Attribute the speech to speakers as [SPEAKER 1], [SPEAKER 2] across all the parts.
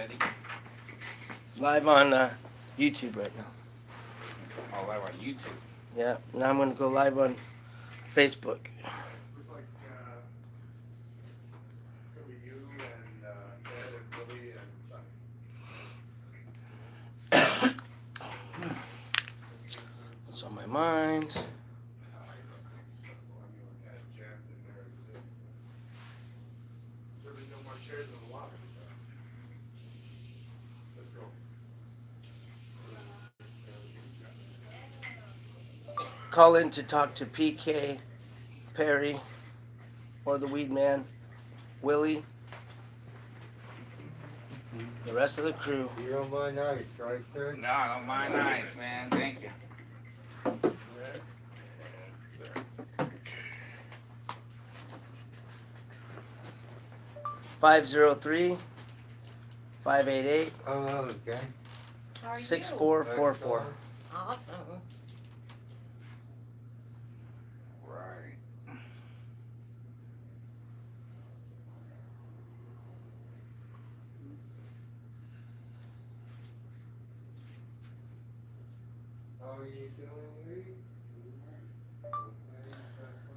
[SPEAKER 1] already?
[SPEAKER 2] Live on YouTube right now.
[SPEAKER 1] Oh, live on YouTube.
[SPEAKER 2] Yeah, now I'm going to go live on Facebook.
[SPEAKER 3] Looks like could be you and Ed and Billy and Sonny.
[SPEAKER 2] What's on my mind?
[SPEAKER 3] Ed jammed in there. There'll be no more chairs in the lobby. Let's go.
[SPEAKER 2] Call in to talk to PK, Perry, or the Weed Man, Willie, the rest of the crew.
[SPEAKER 4] You don't mind ice, right, Kurt?
[SPEAKER 1] No, I don't mind ice, man. Thank you.
[SPEAKER 2] 503-588-6444.
[SPEAKER 4] Oh, okay.
[SPEAKER 5] How are you?
[SPEAKER 2] 6444.
[SPEAKER 5] Awesome.
[SPEAKER 1] Right.
[SPEAKER 4] How are you doing, Lee?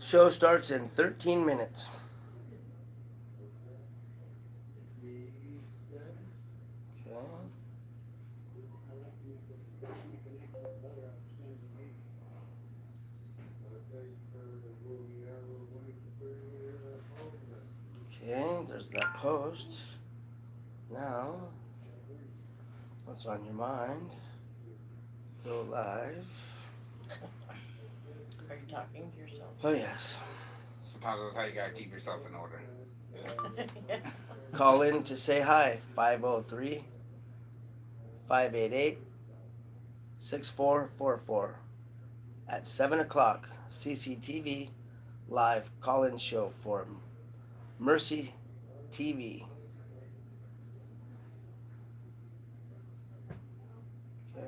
[SPEAKER 2] Show starts in 13 minutes. Okay, there's that post. Now, what's on your mind? Go live.
[SPEAKER 5] Are you talking to yourself?
[SPEAKER 2] Oh, yes.
[SPEAKER 1] Sometimes that's how you gotta keep yourself in order.
[SPEAKER 2] Call in to say hi. 503-588-6444. At 7 o'clock, Cctv live call-in show for Mercy TV. Okay.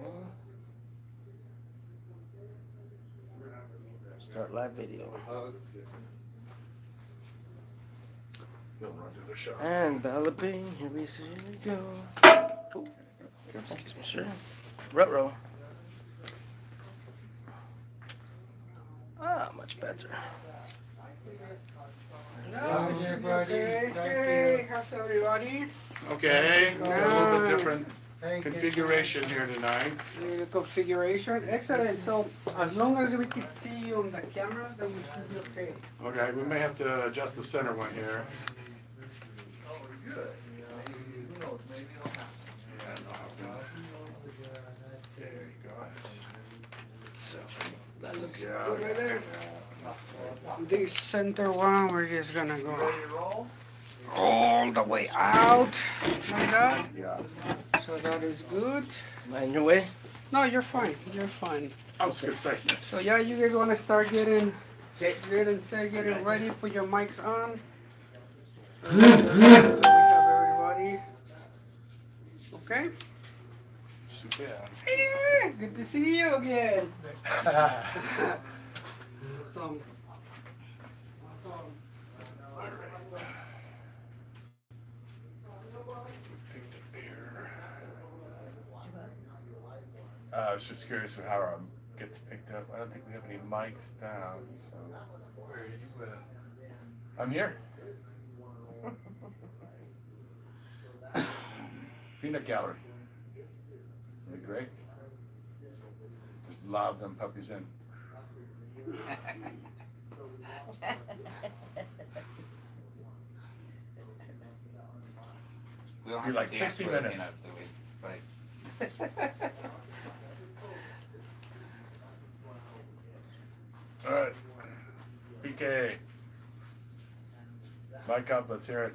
[SPEAKER 2] Start live video.
[SPEAKER 3] He'll run through the shots.
[SPEAKER 2] And developing, here we go. Oh, excuse me, sir. Ruh-roh. Ah, much better.
[SPEAKER 4] How's everybody?
[SPEAKER 6] Hey,
[SPEAKER 4] Thank
[SPEAKER 6] hey,
[SPEAKER 4] you.
[SPEAKER 6] how's everybody?
[SPEAKER 3] Okay, a little bit different
[SPEAKER 4] Thank you.
[SPEAKER 3] configuration here tonight.
[SPEAKER 6] The configuration, excellent. So as long as we can see you on the camera, then we should be okay.
[SPEAKER 3] Okay, we may have to adjust the center one here. There you go.
[SPEAKER 2] So,
[SPEAKER 6] That looks good right there. This center one, we're just gonna go all the way out like that.
[SPEAKER 3] Yeah.
[SPEAKER 6] So that is good.
[SPEAKER 2] mind your way.
[SPEAKER 6] No, you're fine. You're fine.
[SPEAKER 3] I was gonna say.
[SPEAKER 6] So yeah, you guys wanna start getting ready, put your mics on. So we have everybody. Okay?
[SPEAKER 3] Super.
[SPEAKER 6] Hey, good to see you again. Some.
[SPEAKER 3] I was just curious how our gets picked up. I don't think we have any mics down. So. Where are you at? I'm here. Peanut gallery. That'd be great. Just lob them puppies in.
[SPEAKER 1] We don't
[SPEAKER 3] You're
[SPEAKER 1] have
[SPEAKER 3] like
[SPEAKER 1] to dance
[SPEAKER 3] 60
[SPEAKER 1] for the
[SPEAKER 3] minutes.
[SPEAKER 1] peanuts, do we? Right.
[SPEAKER 3] All right. PK. Mic up, let's hear it.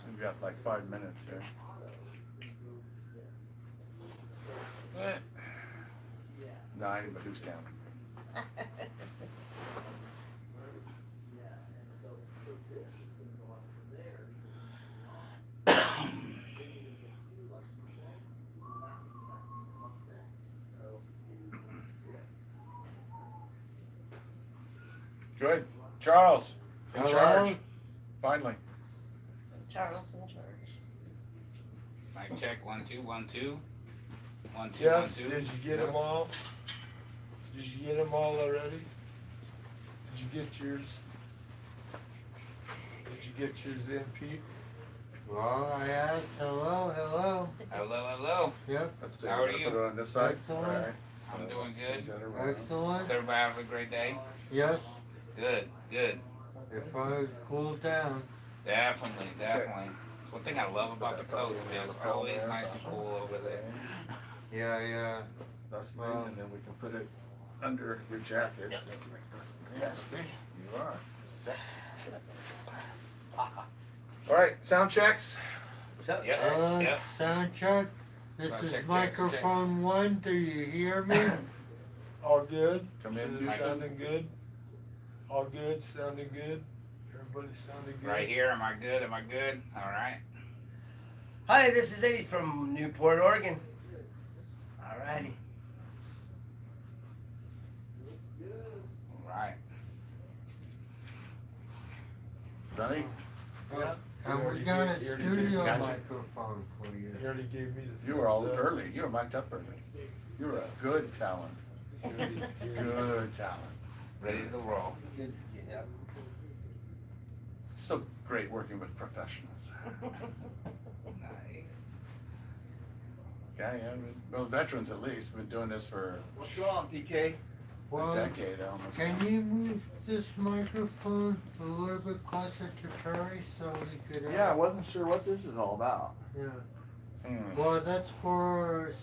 [SPEAKER 3] We've got like 5 minutes here. Nine, but who's counting? Good. Charles, in
[SPEAKER 4] Hello?
[SPEAKER 3] charge. Finally.
[SPEAKER 5] Charles in charge.
[SPEAKER 1] Mic check, 1 2 1 2. 1 2
[SPEAKER 7] Yes,
[SPEAKER 1] 1 2.
[SPEAKER 7] did you get them all? Did you get them all already? Did you get yours? Did you get yours in, Pete?
[SPEAKER 4] Well, I asked, hello, hello.
[SPEAKER 1] Hello, hello.
[SPEAKER 4] Yep,
[SPEAKER 3] Let's see.
[SPEAKER 1] How
[SPEAKER 3] we're
[SPEAKER 1] are
[SPEAKER 3] gonna
[SPEAKER 1] you?
[SPEAKER 3] Put it on this side.
[SPEAKER 4] Excellent.
[SPEAKER 3] All right.
[SPEAKER 1] I'm
[SPEAKER 3] So
[SPEAKER 1] doing
[SPEAKER 3] let's
[SPEAKER 1] good.
[SPEAKER 3] change that around.
[SPEAKER 4] excellent.
[SPEAKER 1] Is everybody having a great day?
[SPEAKER 4] Yes,
[SPEAKER 1] Good, good.
[SPEAKER 4] if I cool down.
[SPEAKER 1] Definitely, definitely. It's one thing I love about the coast, man. It's always nice and cool over there.
[SPEAKER 4] Yeah, yeah.
[SPEAKER 3] That's mine, and then we can put it under your jacket. So that's
[SPEAKER 2] Yes.
[SPEAKER 3] you are set. All right, sound checks.
[SPEAKER 2] So,
[SPEAKER 1] Yep. Yep.
[SPEAKER 4] Sound check. This
[SPEAKER 1] Sound
[SPEAKER 4] is
[SPEAKER 1] check,
[SPEAKER 4] microphone 1. Do you hear me?
[SPEAKER 7] All good?
[SPEAKER 3] Come in,
[SPEAKER 7] Is
[SPEAKER 3] do
[SPEAKER 7] it
[SPEAKER 3] something.
[SPEAKER 7] sounding good? All good, sounding good? Everybody sounding good?
[SPEAKER 1] Right here, am I good? Am I good? All right.
[SPEAKER 2] hi, this is Eddie from Newport, Oregon. Alrighty.
[SPEAKER 1] All right.
[SPEAKER 3] Johnny?
[SPEAKER 7] Yeah.
[SPEAKER 4] And we
[SPEAKER 7] You
[SPEAKER 4] got a
[SPEAKER 7] already gave
[SPEAKER 4] studio
[SPEAKER 3] Gotcha.
[SPEAKER 4] microphone for you.
[SPEAKER 7] You already gave me the.
[SPEAKER 3] You were all
[SPEAKER 7] thumbs up.
[SPEAKER 3] early. You were mic'd up early. You were a good talent.
[SPEAKER 7] You already- you already-
[SPEAKER 3] Good talent.
[SPEAKER 1] Ready to roll.
[SPEAKER 2] Good. Yeah.
[SPEAKER 3] So great working with professionals.
[SPEAKER 1] Nice.
[SPEAKER 3] Yeah, yeah. Well, veterans at least. Been doing this for
[SPEAKER 8] What's going on, PK?
[SPEAKER 3] a
[SPEAKER 4] Well,
[SPEAKER 3] decade almost.
[SPEAKER 4] can you move this microphone a little bit closer to Perry so we could?
[SPEAKER 8] Yeah, I wasn't sure what this is all about.
[SPEAKER 4] Yeah.
[SPEAKER 3] Hmm.
[SPEAKER 4] Well, that's for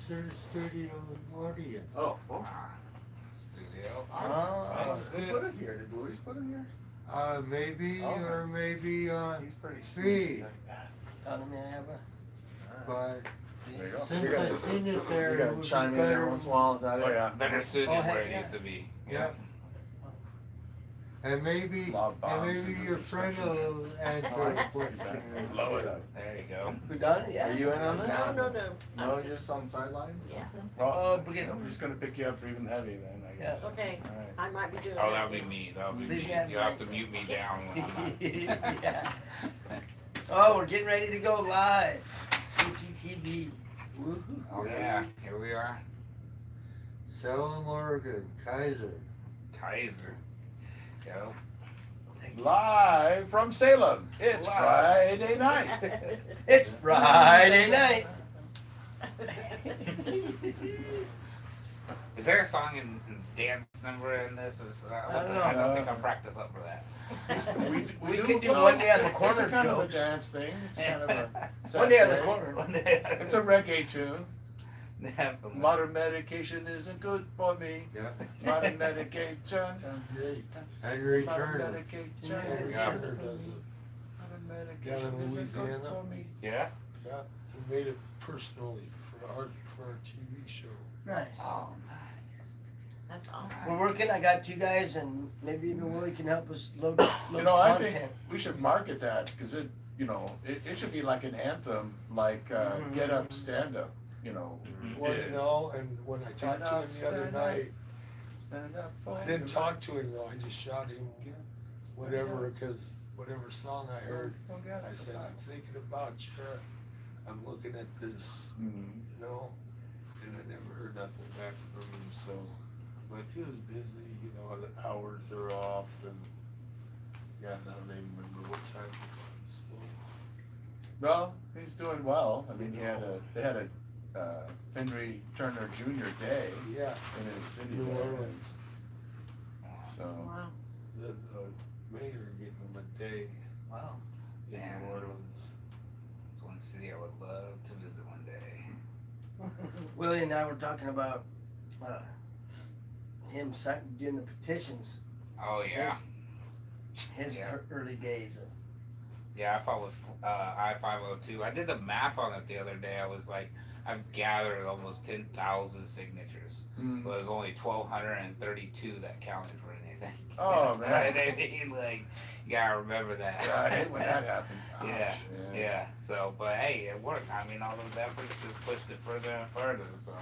[SPEAKER 4] studio audience.
[SPEAKER 8] Oh,
[SPEAKER 1] Ah, studio.
[SPEAKER 2] Oh,
[SPEAKER 3] Who put it here? Did Luis put it here?
[SPEAKER 4] Maybe
[SPEAKER 3] Oh.
[SPEAKER 4] or maybe
[SPEAKER 3] He's pretty
[SPEAKER 4] three.
[SPEAKER 3] sneaky like that.
[SPEAKER 2] Tell me I have a.
[SPEAKER 4] but
[SPEAKER 3] There you go.
[SPEAKER 4] since
[SPEAKER 8] You gotta-
[SPEAKER 4] I've seen it there,
[SPEAKER 8] you
[SPEAKER 4] it
[SPEAKER 8] gotta
[SPEAKER 4] would be
[SPEAKER 8] chime in every
[SPEAKER 4] better.
[SPEAKER 8] once in a while, is that
[SPEAKER 3] Oh
[SPEAKER 8] it?
[SPEAKER 3] yeah.
[SPEAKER 1] Better suited
[SPEAKER 2] Oh, heck
[SPEAKER 1] where it
[SPEAKER 2] yeah.
[SPEAKER 1] needs to be.
[SPEAKER 4] Yeah. And maybe,
[SPEAKER 3] Love
[SPEAKER 4] and
[SPEAKER 3] bombs
[SPEAKER 4] maybe
[SPEAKER 3] and
[SPEAKER 4] your friend
[SPEAKER 3] inspection.
[SPEAKER 4] will answer the question.
[SPEAKER 3] Blow it up.
[SPEAKER 1] There you go.
[SPEAKER 2] We done it? Yeah.
[SPEAKER 8] Are you in on this?
[SPEAKER 5] No.
[SPEAKER 8] No, you're just on the sidelines?
[SPEAKER 5] Yeah,
[SPEAKER 2] Oh, forget
[SPEAKER 3] I'm just gonna pick you up even heavy then, I guess.
[SPEAKER 5] okay.
[SPEAKER 3] All right.
[SPEAKER 5] I might be doing
[SPEAKER 1] Oh,
[SPEAKER 5] that.
[SPEAKER 1] that'll be me. That'll be
[SPEAKER 2] Please,
[SPEAKER 1] me.
[SPEAKER 2] yeah.
[SPEAKER 1] You'll have to mute me down when I'm not.
[SPEAKER 2] yeah. Oh, we're getting ready to go live. CCTV. Woohoo.
[SPEAKER 1] Oh yeah, here we are.
[SPEAKER 4] Salem, Oregon, Kaiser.
[SPEAKER 1] Kaiser. Yo.
[SPEAKER 3] Live from Salem. It's
[SPEAKER 1] Live.
[SPEAKER 3] Friday night.
[SPEAKER 2] It's Friday night.
[SPEAKER 1] Is there a song and dance number in this?
[SPEAKER 2] I don't know.
[SPEAKER 1] I don't think I'm practiced up for that.
[SPEAKER 2] We
[SPEAKER 3] do
[SPEAKER 2] could do
[SPEAKER 3] no,
[SPEAKER 2] one day on the
[SPEAKER 3] it's
[SPEAKER 2] corner
[SPEAKER 3] a kind
[SPEAKER 2] jokes.
[SPEAKER 3] of a dance thing. It's kind of a
[SPEAKER 2] One day on the
[SPEAKER 3] sachet.
[SPEAKER 2] corner.
[SPEAKER 1] One day.
[SPEAKER 3] It's a reggae tune.
[SPEAKER 1] Definitely.
[SPEAKER 3] Modern medication isn't good for me.
[SPEAKER 4] Yeah.
[SPEAKER 3] Modern medication.
[SPEAKER 7] Great.
[SPEAKER 4] And
[SPEAKER 3] Modern
[SPEAKER 4] return.
[SPEAKER 3] medication.
[SPEAKER 7] Henry
[SPEAKER 1] Yeah.
[SPEAKER 7] Turner does it.
[SPEAKER 3] Modern
[SPEAKER 7] Down
[SPEAKER 3] medication
[SPEAKER 7] in
[SPEAKER 3] isn't good
[SPEAKER 7] Louisiana.
[SPEAKER 3] for me.
[SPEAKER 1] Yeah.
[SPEAKER 7] Yeah, he made it personally for our TV show.
[SPEAKER 2] Nice.
[SPEAKER 1] Oh,
[SPEAKER 5] That's awesome.
[SPEAKER 2] We're working. I got you guys, and maybe even Willie can help us load
[SPEAKER 3] You know, I
[SPEAKER 2] content.
[SPEAKER 3] think we should market that because it, you know, it should be like an anthem, like
[SPEAKER 2] Mhm.
[SPEAKER 3] Get Up, Stand Up. You know,
[SPEAKER 7] Well,
[SPEAKER 3] is.
[SPEAKER 7] you know, and when I talked to him the other
[SPEAKER 3] Stand up.
[SPEAKER 7] night,
[SPEAKER 3] Stand up. for
[SPEAKER 7] I didn't
[SPEAKER 3] the
[SPEAKER 7] talk to him though, I just shot him whatever, because whatever song I heard, I said, I'm thinking about you, I'm looking at this,
[SPEAKER 3] Mhm.
[SPEAKER 7] you know, and I never heard nothing back from him, so, but he was busy, you know, the hours are off, and, yeah, I don't even remember what time it was, so.
[SPEAKER 3] Well, he's doing well. I mean, they had a Henry Turner Jr. Day
[SPEAKER 7] Yeah,
[SPEAKER 3] in his city.
[SPEAKER 7] New
[SPEAKER 3] there.
[SPEAKER 7] Orleans,
[SPEAKER 3] So,
[SPEAKER 5] Wow.
[SPEAKER 7] the mayor gave him a day
[SPEAKER 2] Wow.
[SPEAKER 7] in
[SPEAKER 1] Man.
[SPEAKER 7] New Orleans.
[SPEAKER 1] it's one city I would love to visit one day.
[SPEAKER 2] Willie and I were talking about him doing the petitions.
[SPEAKER 1] Oh yeah.
[SPEAKER 2] His
[SPEAKER 1] Yeah.
[SPEAKER 2] early days of.
[SPEAKER 1] Yeah, I fought with I-502. I did the math on it the other day. I was like, I've gathered almost 10,000 signatures.
[SPEAKER 3] mm.
[SPEAKER 1] But it was only 1,232 that counted for anything.
[SPEAKER 3] Oh,
[SPEAKER 1] You know
[SPEAKER 3] man.
[SPEAKER 1] what I mean? Like, you gotta remember that.
[SPEAKER 3] Yeah, I hate when that happens. Ouch,
[SPEAKER 1] Yeah, Yeah. So, but hey, it worked. I mean, all those efforts just pushed it further and further. So.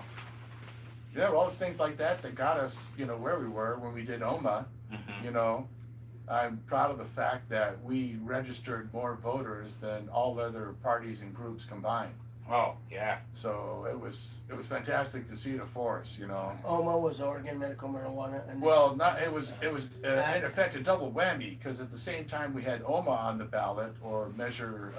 [SPEAKER 3] Yeah, well, it's things like that that got us, you know, where we were when we did OMA.
[SPEAKER 1] Mm-hmm.
[SPEAKER 3] You know, I'm proud of the fact that we registered more voters than all other parties and groups combined.
[SPEAKER 1] Oh, yeah.
[SPEAKER 3] So it was fantastic to see the force, you know.
[SPEAKER 2] OMA was Oregon Medical Marijuana.
[SPEAKER 3] Well, not it affected double whammy because at the same time we had OMA on the ballot, or Measure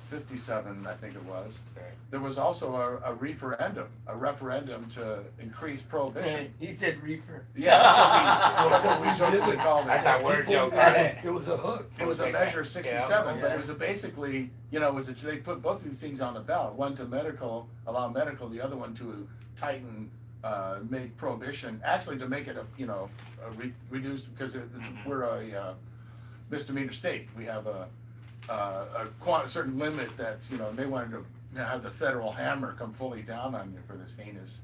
[SPEAKER 3] 57, I think it was.
[SPEAKER 1] Okay.
[SPEAKER 3] There was also a referendum to increase prohibition.
[SPEAKER 2] He said reefer.
[SPEAKER 3] Yeah, that's what we jokingly called it.
[SPEAKER 1] That's that word joke.
[SPEAKER 9] It was a hook.
[SPEAKER 3] It was a
[SPEAKER 1] Okay.
[SPEAKER 3] Measure 67,
[SPEAKER 2] Yeah.
[SPEAKER 3] but it was basically, you know, they put both of these things on the ballot. One to allow medical, the other one to tighten, make prohibition, actually to make it reduced, because we're a misdemeanor state. We have a certain limit that's, they wanted to have the federal hammer come fully down on you for this heinous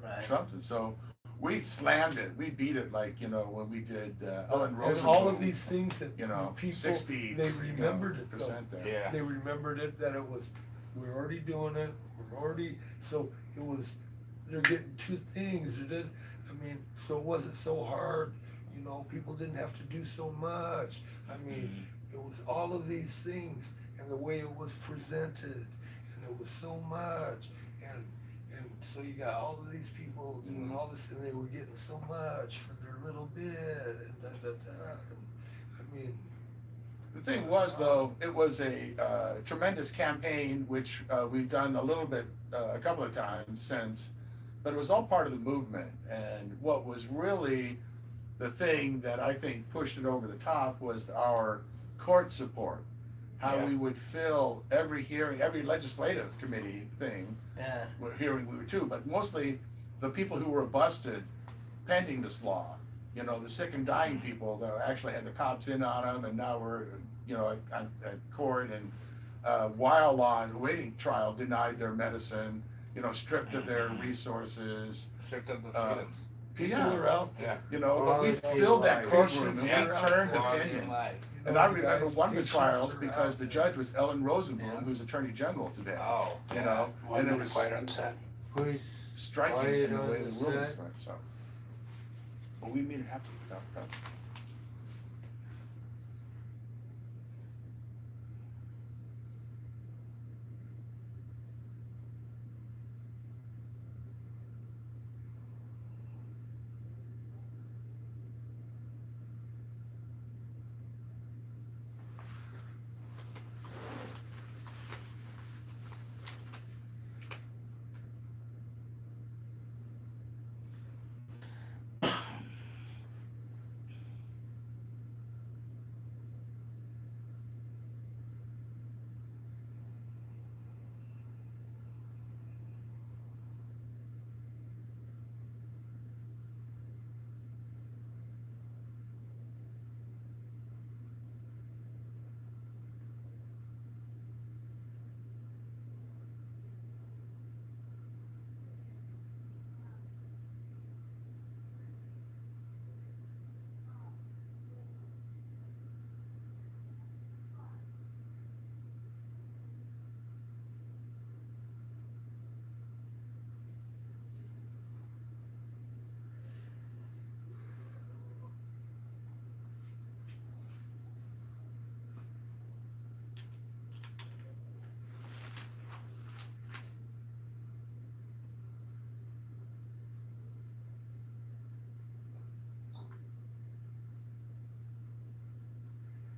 [SPEAKER 2] Right.
[SPEAKER 3] something. So we slammed it. We beat it like, when we did Ellen
[SPEAKER 9] And
[SPEAKER 3] Rosenblum.
[SPEAKER 9] all of these things that people,
[SPEAKER 3] 60,
[SPEAKER 9] they remembered it though.
[SPEAKER 3] percent there.
[SPEAKER 1] Yeah.
[SPEAKER 9] They remembered it, that it was, we're already doing it, so it was, they're getting two things, so it wasn't so hard, people didn't have to do so much. It was all of these things, and the way it was presented, and it was so much, and so you got all of these people doing all this, and they were getting so much for their little bit, and da da da.
[SPEAKER 3] The thing was, though, it was a tremendous campaign, which we've done a little bit, a couple of times since, but it was all part of the movement. And what was really the thing that I think pushed it over the top was our court support. How
[SPEAKER 1] Yeah.
[SPEAKER 3] we would fill every hearing, every legislative committee thing,
[SPEAKER 2] Yeah.
[SPEAKER 3] hearing we were too, but mostly the people who were busted pending this law. The sick and dying people that actually had the cops in on them, and now we're, at court, and while on waiting trial, denied their medicine, stripped of their resources.
[SPEAKER 1] Stripped of the freedoms.
[SPEAKER 9] People
[SPEAKER 3] Yeah.
[SPEAKER 9] are out there.
[SPEAKER 3] But we
[SPEAKER 4] Quality
[SPEAKER 3] filled that
[SPEAKER 4] life.
[SPEAKER 3] courtroom and
[SPEAKER 1] Yeah.
[SPEAKER 3] we turned
[SPEAKER 1] Quality
[SPEAKER 3] opinion.
[SPEAKER 1] of life.
[SPEAKER 3] And I remember
[SPEAKER 9] guys,
[SPEAKER 3] one of the
[SPEAKER 9] patients
[SPEAKER 3] trials
[SPEAKER 9] are
[SPEAKER 3] because
[SPEAKER 9] out
[SPEAKER 3] the
[SPEAKER 9] there.
[SPEAKER 3] judge was Ellen Rosenblum,
[SPEAKER 1] Yeah.
[SPEAKER 3] who's Attorney General today.
[SPEAKER 1] Oh,
[SPEAKER 3] And it was
[SPEAKER 8] quite upset.
[SPEAKER 4] Please,
[SPEAKER 3] striking
[SPEAKER 4] quiet
[SPEAKER 3] in the
[SPEAKER 4] on
[SPEAKER 3] way
[SPEAKER 4] the
[SPEAKER 3] the rulings
[SPEAKER 4] set.
[SPEAKER 3] went, so. But we made it happen.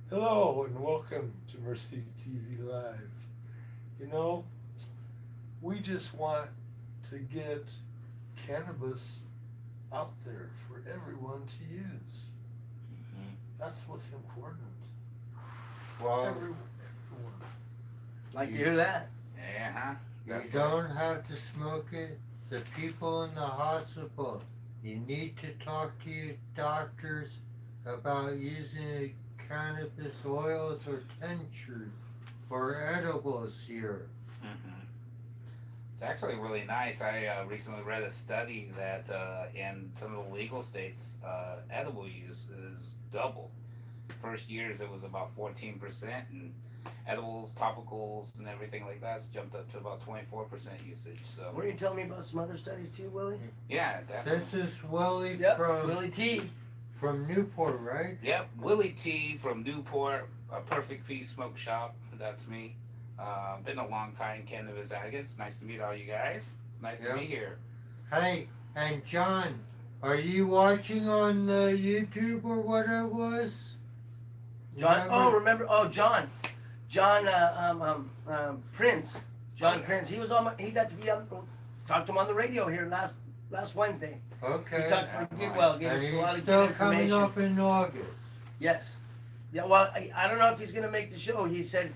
[SPEAKER 9] Hello and welcome to Mercy TV Live. We just want to get cannabis out there for everyone to use. That's what's important.
[SPEAKER 4] well,
[SPEAKER 9] Everyone.
[SPEAKER 2] Like to hear that?
[SPEAKER 1] Yeah,
[SPEAKER 4] you don't have to smoke it. The people in the hospital, you need to talk to your doctors about using cannabis oils or tinctures or edibles here.
[SPEAKER 1] It's actually really nice. I recently read a study that in some of the legal states, edible use is double. First years it was about 14%, and edibles, topicals, and everything like that's jumped up to about 24% usage. So
[SPEAKER 2] Were you telling me about some other studies too, Willie?
[SPEAKER 1] yeah, definitely.
[SPEAKER 4] This is Willie
[SPEAKER 2] Yep.
[SPEAKER 4] from
[SPEAKER 2] Willie T.
[SPEAKER 4] Newport, right?
[SPEAKER 1] Yep, Willie T from Newport, a Perfect Peace Smoke Shop. That's me. Been a long time cannabis addict. It's nice to meet all you guys. It's nice to
[SPEAKER 4] Yeah.
[SPEAKER 1] be here.
[SPEAKER 4] Hey, and John, are you watching on YouTube or what it was?
[SPEAKER 2] John. Oh, remember? Oh, John. John Prince. John
[SPEAKER 1] yeah.
[SPEAKER 2] Prince. He was on. He got to be on. Talked to him on the radio here last Wednesday. He
[SPEAKER 4] Okay.
[SPEAKER 2] talked for well, gave
[SPEAKER 4] And
[SPEAKER 2] us a
[SPEAKER 4] he's
[SPEAKER 2] lot of
[SPEAKER 4] still
[SPEAKER 2] good
[SPEAKER 4] coming
[SPEAKER 2] information.
[SPEAKER 4] up in August.
[SPEAKER 2] Yes. Yeah. Well, I don't know if he's gonna make the show. He said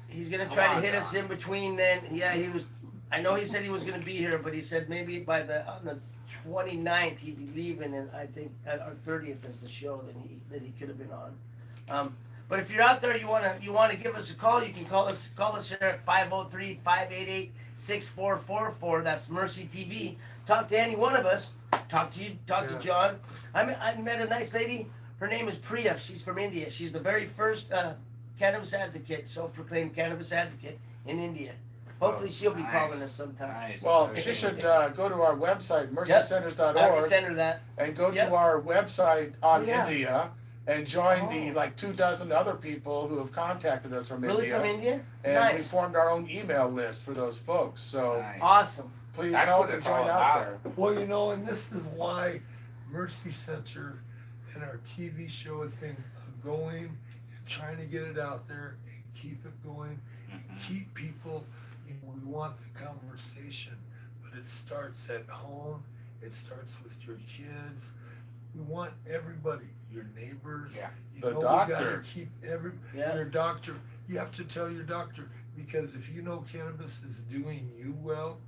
[SPEAKER 2] he's gonna try to hit us in between. Then, yeah, he was. I know he said he was gonna be here, but he said maybe on the 29th he'd be leaving, and I think our 30th is the show that he could have been on. But if you're out there, you wanna give us a call, you can call us here at 503-588-6444. That's Mercy TV. Talk to any one of us. Talk to
[SPEAKER 4] Yeah.
[SPEAKER 2] John. I met a nice lady. Her name is Priya. She's from India. She's the very first cannabis advocate, self-proclaimed cannabis advocate in India. Hopefully she'll be
[SPEAKER 1] Nice.
[SPEAKER 2] calling us sometime.
[SPEAKER 1] Nice.
[SPEAKER 3] Well, she should go to our website,
[SPEAKER 2] I already
[SPEAKER 3] mercycenters.org,
[SPEAKER 2] sent her that.
[SPEAKER 3] and go
[SPEAKER 2] Yep.
[SPEAKER 3] to our website on
[SPEAKER 2] Oh, yeah.
[SPEAKER 3] India and join
[SPEAKER 2] Oh.
[SPEAKER 3] the like 24 other people who have contacted us from
[SPEAKER 2] Really,
[SPEAKER 3] India.
[SPEAKER 2] from India?
[SPEAKER 3] And we
[SPEAKER 2] Nice.
[SPEAKER 3] formed our own email list for those folks. So
[SPEAKER 1] Nice.
[SPEAKER 2] Awesome.
[SPEAKER 3] please
[SPEAKER 1] That's
[SPEAKER 3] help
[SPEAKER 1] what
[SPEAKER 3] and
[SPEAKER 1] it's all
[SPEAKER 3] join out
[SPEAKER 1] about.
[SPEAKER 3] there.
[SPEAKER 9] Well, and this is why Mercy Center and our TV show has been going and trying to get it out there and keep it going,
[SPEAKER 1] Mhm.
[SPEAKER 9] keep people. We want the conversation, but it starts at home. It starts with your kids. We want everybody, your neighbors.
[SPEAKER 1] Yeah.
[SPEAKER 9] You
[SPEAKER 3] The
[SPEAKER 9] know,
[SPEAKER 3] doctor.
[SPEAKER 9] We gotta keep
[SPEAKER 2] Yeah.
[SPEAKER 9] your doctor. You have to tell your doctor, because if you know cannabis is doing you well,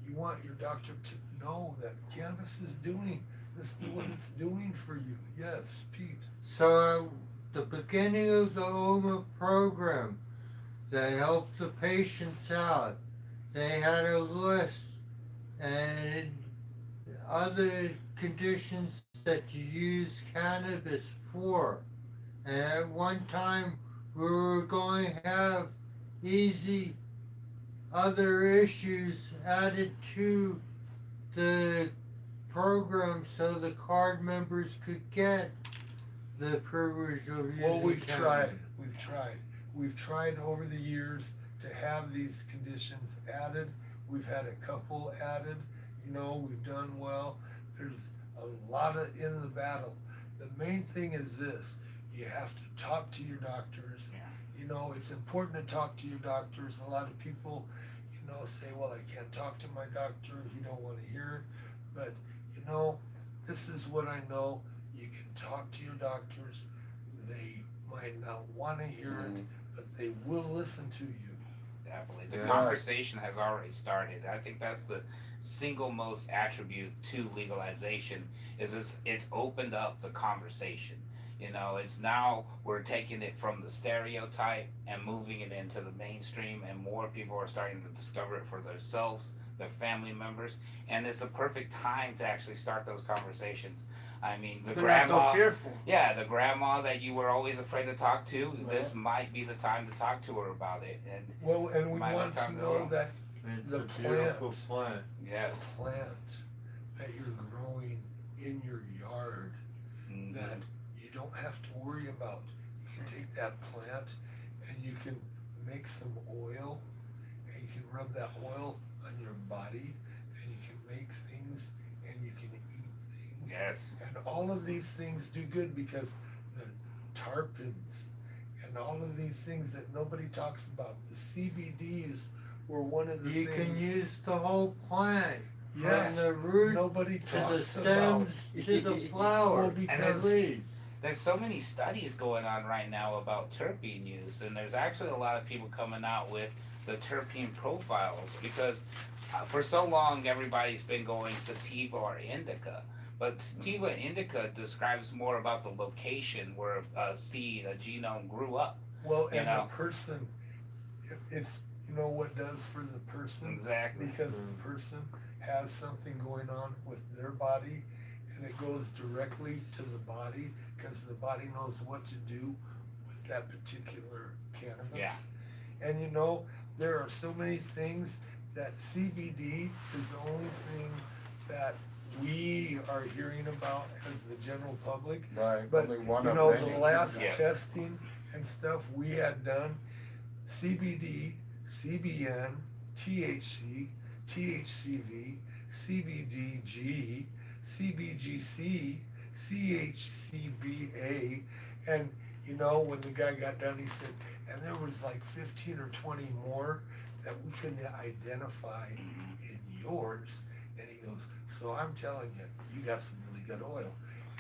[SPEAKER 9] you want your doctor to know that cannabis is doing this is what it's doing for you. Yes, Pete.
[SPEAKER 4] So, the beginning of the OMA program that helped the patients out, they had a list and other conditions that you use cannabis for. And at one time, we were going to have easy other issues added to the program so the card members could get the privilege of using
[SPEAKER 9] Well, we've
[SPEAKER 4] cannabis.
[SPEAKER 9] tried. We've tried over the years to have these conditions added. We've had a couple added. We've done well. There's a lot in the battle. The main thing is this: you have to talk to your doctors.
[SPEAKER 1] Yeah.
[SPEAKER 9] It's important to talk to your doctors. A lot of people, say, "Well, I can't talk to my doctor. He don't want to hear it." But this is what I know. You can talk to your doctors. They might not want to hear it, but they will listen to you.
[SPEAKER 1] Definitely. The
[SPEAKER 4] Yeah.
[SPEAKER 1] conversation has already started. I think that's the single most attribute to legalization is it's opened up the conversation. It's now we're taking it from the stereotype and moving it into the mainstream, and more people are starting to discover it for themselves, their family members, and it's a perfect time to actually start those conversations. I mean, the
[SPEAKER 2] We're not
[SPEAKER 1] grandma,
[SPEAKER 2] so fearful.
[SPEAKER 1] yeah, the grandma that you were always afraid to talk to, this might be the time to talk to her about it. And
[SPEAKER 9] Well, and we
[SPEAKER 1] Might
[SPEAKER 9] want
[SPEAKER 1] have
[SPEAKER 9] to
[SPEAKER 1] time to
[SPEAKER 9] know
[SPEAKER 1] grow.
[SPEAKER 9] that
[SPEAKER 4] It's
[SPEAKER 9] the
[SPEAKER 4] a beautiful plant.
[SPEAKER 1] yes,
[SPEAKER 9] the plant that you're growing in your yard,
[SPEAKER 1] mhm,
[SPEAKER 9] that you don't have to worry about. You can take that plant and you can make some oil, and you can rub that oil on your body, and you can make things, and you can eat things.
[SPEAKER 1] yes,
[SPEAKER 9] And all of these things do good because the tarpons and all of these things that nobody talks about, the CBDs were one of the
[SPEAKER 4] You
[SPEAKER 9] things.
[SPEAKER 4] can use the whole plant,
[SPEAKER 9] Yes,
[SPEAKER 4] from the root
[SPEAKER 9] nobody
[SPEAKER 4] to the
[SPEAKER 9] talks about.
[SPEAKER 4] stems to the flower
[SPEAKER 9] Well,
[SPEAKER 4] and
[SPEAKER 9] because
[SPEAKER 4] leaves.
[SPEAKER 1] there's so many studies going on right now about terpene use, and there's actually a lot of people coming out with the terpene profiles because for so long everybody's been going sativa or indica, but sativa and indica describes more about the location where a seed, a genome grew up.
[SPEAKER 9] Well,
[SPEAKER 1] You
[SPEAKER 9] and
[SPEAKER 1] know.
[SPEAKER 9] the person, it's what it does for the person,
[SPEAKER 1] Exactly.
[SPEAKER 9] because the person has something going on with their body, and it goes directly to the body because the body knows what to do with that particular cannabis.
[SPEAKER 1] Yeah.
[SPEAKER 9] And there are so many things that CBD is the only thing that we are hearing about as the general public.
[SPEAKER 3] Right.
[SPEAKER 9] But
[SPEAKER 3] only one
[SPEAKER 9] the
[SPEAKER 3] of many.
[SPEAKER 9] last
[SPEAKER 1] Yeah.
[SPEAKER 9] testing and stuff we had done, CBD, CBN, THC, THCV, CBDG, CBGC, CHCBA, and you know, when the guy got done, he said, and there was like 15 or 20 more that we couldn't identify in yours. And he goes, so I'm telling you, you got some really good oil.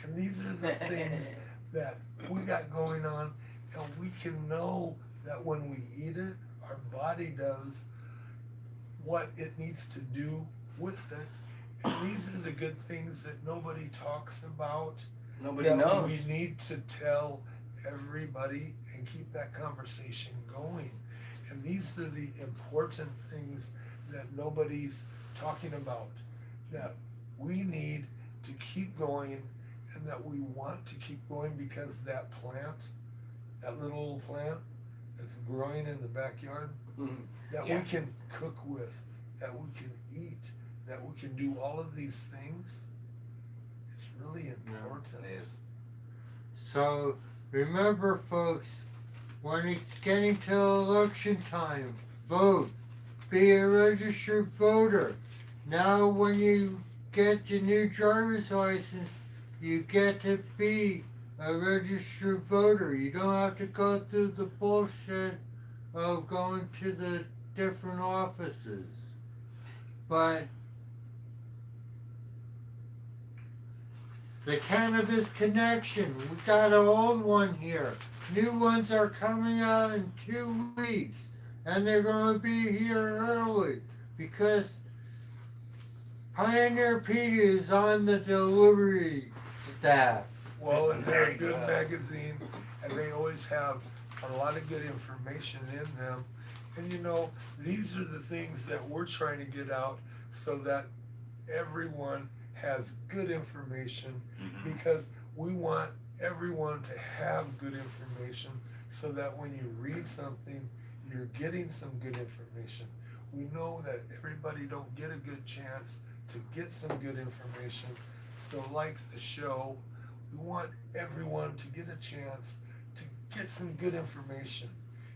[SPEAKER 9] And these are the things that we got going on, and we can know that when we eat it, our body does what it needs to do with it. And these are the good things that nobody talks about.
[SPEAKER 2] Nobody
[SPEAKER 9] that
[SPEAKER 2] knows.
[SPEAKER 9] We need to tell everybody and keep that conversation going. And these are the important things that nobody's talking about, that we need to keep going and that we want to keep going because that plant, that little plant that's growing in the backyard, that
[SPEAKER 1] Yeah.
[SPEAKER 9] we can cook with, that we can eat, that we can do all of these things, it's really important.
[SPEAKER 1] It is.
[SPEAKER 4] So remember, folks, when it's getting to election time, vote. Be a registered voter. Now when you get your new driver's license, you get to be a registered voter. You don't have to go through the bullshit of going to the different offices. But the Cannabis Connection, we got an old one here. New ones are coming out in 2 weeks, and they're going to be here early because Pioneer Peter is on the delivery staff.
[SPEAKER 9] Well, and they're a
[SPEAKER 1] Very
[SPEAKER 9] good
[SPEAKER 1] good.
[SPEAKER 9] magazine, and they always have a lot of good information in them. And you know, these are the things that we're trying to get out so that everyone has good information, because we want everyone to have good information so that when you read something, you're getting some good information. We know that everybody don't get a good chance to get some good information. So like the show, we want everyone to get a chance to get some good information.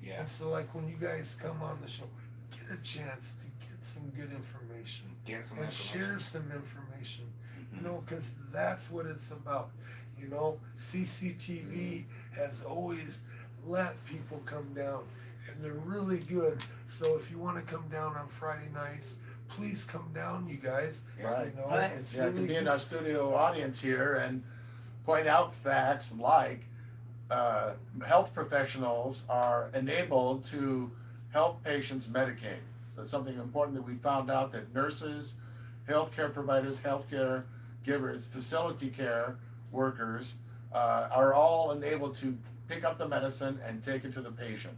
[SPEAKER 1] Yeah.
[SPEAKER 9] And so like when you guys come on the show, get a chance to get some good information
[SPEAKER 1] Get some
[SPEAKER 9] and
[SPEAKER 1] information.
[SPEAKER 9] share some information, you know, because that's what it's about. You know, CCTV has always let people come down, and they're really good. So if you want to come down on Friday nights, please come down, you guys.
[SPEAKER 3] Right.
[SPEAKER 9] You know,
[SPEAKER 2] Right.
[SPEAKER 9] it's
[SPEAKER 3] Yeah, I
[SPEAKER 9] really
[SPEAKER 3] can be in
[SPEAKER 9] good.
[SPEAKER 3] our studio audience here and point out facts like health professionals are enabled to help patients medicate. So it's something important that we found out, that nurses, healthcare providers, healthcare givers, facility care workers are all enabled to pick up the medicine and take it to the patient.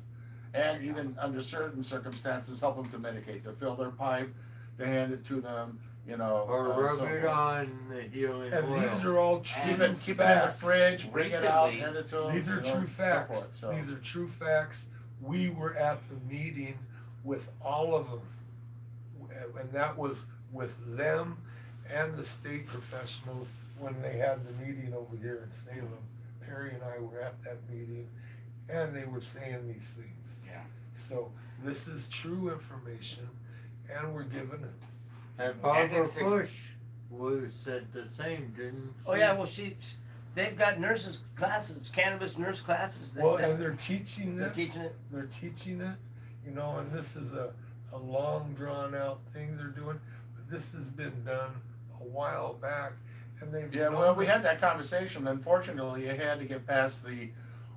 [SPEAKER 3] And even under certain circumstances, help them to medicate, to fill their pipe, to hand it to them, you know.
[SPEAKER 4] Or rub
[SPEAKER 3] so
[SPEAKER 4] it
[SPEAKER 3] forth.
[SPEAKER 4] on the healing
[SPEAKER 9] And
[SPEAKER 4] oil.
[SPEAKER 9] these are all true
[SPEAKER 3] Keep it in the
[SPEAKER 9] facts.
[SPEAKER 3] fridge, bring it out,
[SPEAKER 1] Recently,
[SPEAKER 3] hand it to them.
[SPEAKER 9] These are
[SPEAKER 3] you know,
[SPEAKER 9] true facts.
[SPEAKER 3] So forth, so.
[SPEAKER 9] These are true facts. We were at the meeting with all of them, and that was with them and the state professionals when they had the meeting over here in Salem. Perry and I were at that meeting, and they were saying these things.
[SPEAKER 1] Yeah.
[SPEAKER 9] So this is true information, and we're giving it.
[SPEAKER 4] And Barbara
[SPEAKER 1] it's a-
[SPEAKER 4] Bush said the same, didn't she?
[SPEAKER 2] Oh yeah, well they've got nurses classes, cannabis nurse classes.
[SPEAKER 9] Well, and they're teaching
[SPEAKER 2] they're
[SPEAKER 9] this.
[SPEAKER 2] teaching it.
[SPEAKER 9] They're teaching it, you know, and this is a long drawn out thing they're doing. But this has been done a while back, and they've
[SPEAKER 3] Yeah,
[SPEAKER 9] known
[SPEAKER 3] well, we
[SPEAKER 9] it.
[SPEAKER 3] had that conversation. Unfortunately, it had to get past the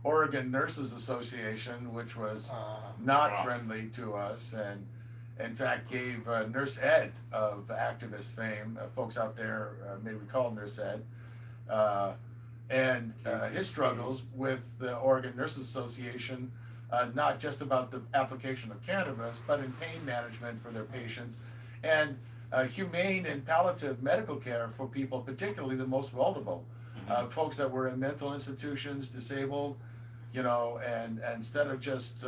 [SPEAKER 3] Oregon Nurses Association, which was not
[SPEAKER 1] Wow.
[SPEAKER 3] friendly to us, and in fact gave Nurse Ed of activist fame, folks out there may recall Nurse Ed, and his struggles with the Oregon Nurses Association, not just about the application of cannabis, but in pain management for their patients, and humane and palliative medical care for people, particularly the most vulnerable, folks that were in mental institutions, disabled, you know, and instead of just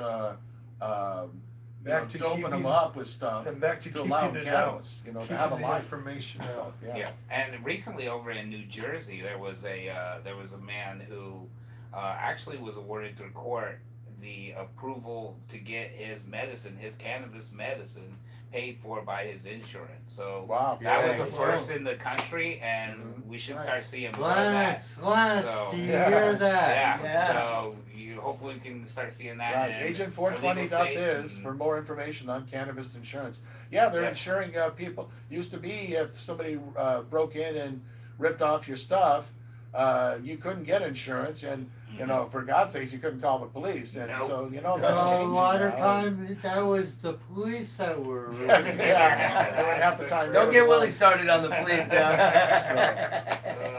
[SPEAKER 9] Back to
[SPEAKER 3] doping them
[SPEAKER 9] keeping-
[SPEAKER 3] up with stuff,
[SPEAKER 9] And back to
[SPEAKER 3] to allow
[SPEAKER 9] keeping
[SPEAKER 3] them
[SPEAKER 9] it out,
[SPEAKER 3] cannabis, you know, to
[SPEAKER 9] keeping
[SPEAKER 3] have a
[SPEAKER 9] the
[SPEAKER 3] life.
[SPEAKER 9] information out.
[SPEAKER 1] Yeah. And recently over in New Jersey, there was a man who actually was awarded to court the approval to get his medicine, his cannabis medicine, paid for by his insurance. So
[SPEAKER 3] Wow.
[SPEAKER 1] that was
[SPEAKER 4] Yeah.
[SPEAKER 1] the first in the country, and
[SPEAKER 3] Mhm.
[SPEAKER 1] we should
[SPEAKER 3] Nice.
[SPEAKER 1] start seeing more of that.
[SPEAKER 4] Lance,
[SPEAKER 1] So-
[SPEAKER 4] do you
[SPEAKER 3] Yeah.
[SPEAKER 4] hear that?
[SPEAKER 1] Yeah.
[SPEAKER 2] Yeah.
[SPEAKER 1] So you hopefully we can start seeing that.
[SPEAKER 3] Right,
[SPEAKER 1] in
[SPEAKER 3] agent420.biz
[SPEAKER 1] illegal states
[SPEAKER 3] for more information on cannabis insurance. Yeah, they're
[SPEAKER 1] Yes.
[SPEAKER 3] insuring people. Used to be if somebody broke in and ripped off your stuff, you couldn't get insurance, and you know, for God's sakes, you couldn't call the police. And
[SPEAKER 1] Nope.
[SPEAKER 3] so, you know, that's
[SPEAKER 4] A
[SPEAKER 3] changing
[SPEAKER 4] lot of
[SPEAKER 3] now.
[SPEAKER 4] time, that was the police that were.
[SPEAKER 3] Yes, yeah. They would half the time.
[SPEAKER 2] Don't
[SPEAKER 3] they
[SPEAKER 2] get
[SPEAKER 3] were
[SPEAKER 2] Willie
[SPEAKER 3] the
[SPEAKER 2] started on the police now.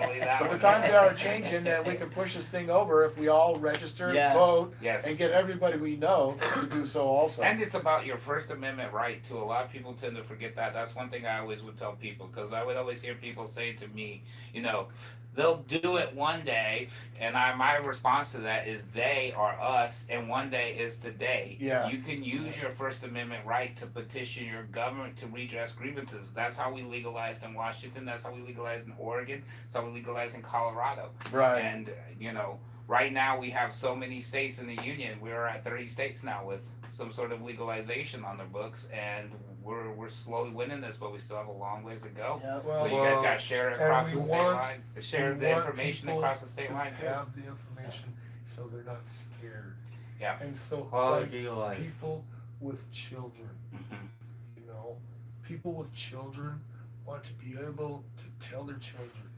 [SPEAKER 1] Only that
[SPEAKER 3] But the
[SPEAKER 1] one.
[SPEAKER 3] times are changing, and we can push this thing over if we all register,
[SPEAKER 2] Yeah.
[SPEAKER 3] vote,
[SPEAKER 1] Yes.
[SPEAKER 3] and get everybody we know to do so also.
[SPEAKER 1] And it's about your First Amendment right too. A lot of people tend to forget that. That's one thing I always would tell people, because I would always hear people say to me, you know, they'll do it one day, and my response to that is they are us, and one day is today.
[SPEAKER 3] Yeah.
[SPEAKER 1] You can use your First Amendment right to petition your government to redress grievances. That's how we legalized in Washington. That's how we legalized in Oregon. That's how we legalized in Colorado.
[SPEAKER 3] Right.
[SPEAKER 1] And you know, right now we have so many states in the union. We're at 30 states now with some sort of legalization on their books, and we're slowly winning this, but we still have a long ways to go.
[SPEAKER 2] Yeah.
[SPEAKER 1] So you guys got to share it
[SPEAKER 9] and
[SPEAKER 1] across
[SPEAKER 9] we
[SPEAKER 1] the state
[SPEAKER 9] want-
[SPEAKER 1] line. Share
[SPEAKER 9] we
[SPEAKER 1] the
[SPEAKER 9] want
[SPEAKER 1] information
[SPEAKER 9] people
[SPEAKER 1] across the state
[SPEAKER 9] to
[SPEAKER 1] line too.
[SPEAKER 9] have the information so they're not scared.
[SPEAKER 1] Yeah.
[SPEAKER 9] And so, like,
[SPEAKER 4] Quality life.
[SPEAKER 9] people with children,
[SPEAKER 1] Mhm.
[SPEAKER 9] you know, people with children want to be able to tell their children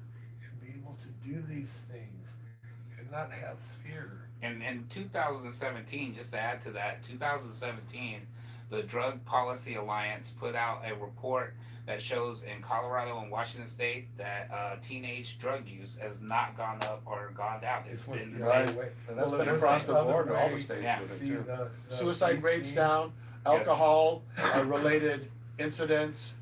[SPEAKER 9] and be able to do these things and not have fear.
[SPEAKER 1] And in 2017, just to add to that, 2017, the Drug Policy Alliance put out a report that shows in Colorado and Washington State that teenage drug use has not gone up or gone down. It's
[SPEAKER 9] It was
[SPEAKER 1] been
[SPEAKER 9] the
[SPEAKER 1] the
[SPEAKER 3] Right.
[SPEAKER 1] same.
[SPEAKER 9] way.
[SPEAKER 3] And that's
[SPEAKER 9] Well,
[SPEAKER 3] been
[SPEAKER 9] it was
[SPEAKER 3] across
[SPEAKER 9] the
[SPEAKER 3] the
[SPEAKER 9] other
[SPEAKER 3] board in all
[SPEAKER 9] way.
[SPEAKER 3] the states
[SPEAKER 1] Yeah.
[SPEAKER 3] with it
[SPEAKER 9] See,
[SPEAKER 3] too.
[SPEAKER 9] the
[SPEAKER 3] Suicide rates
[SPEAKER 9] 18
[SPEAKER 3] down, alcohol related incidents,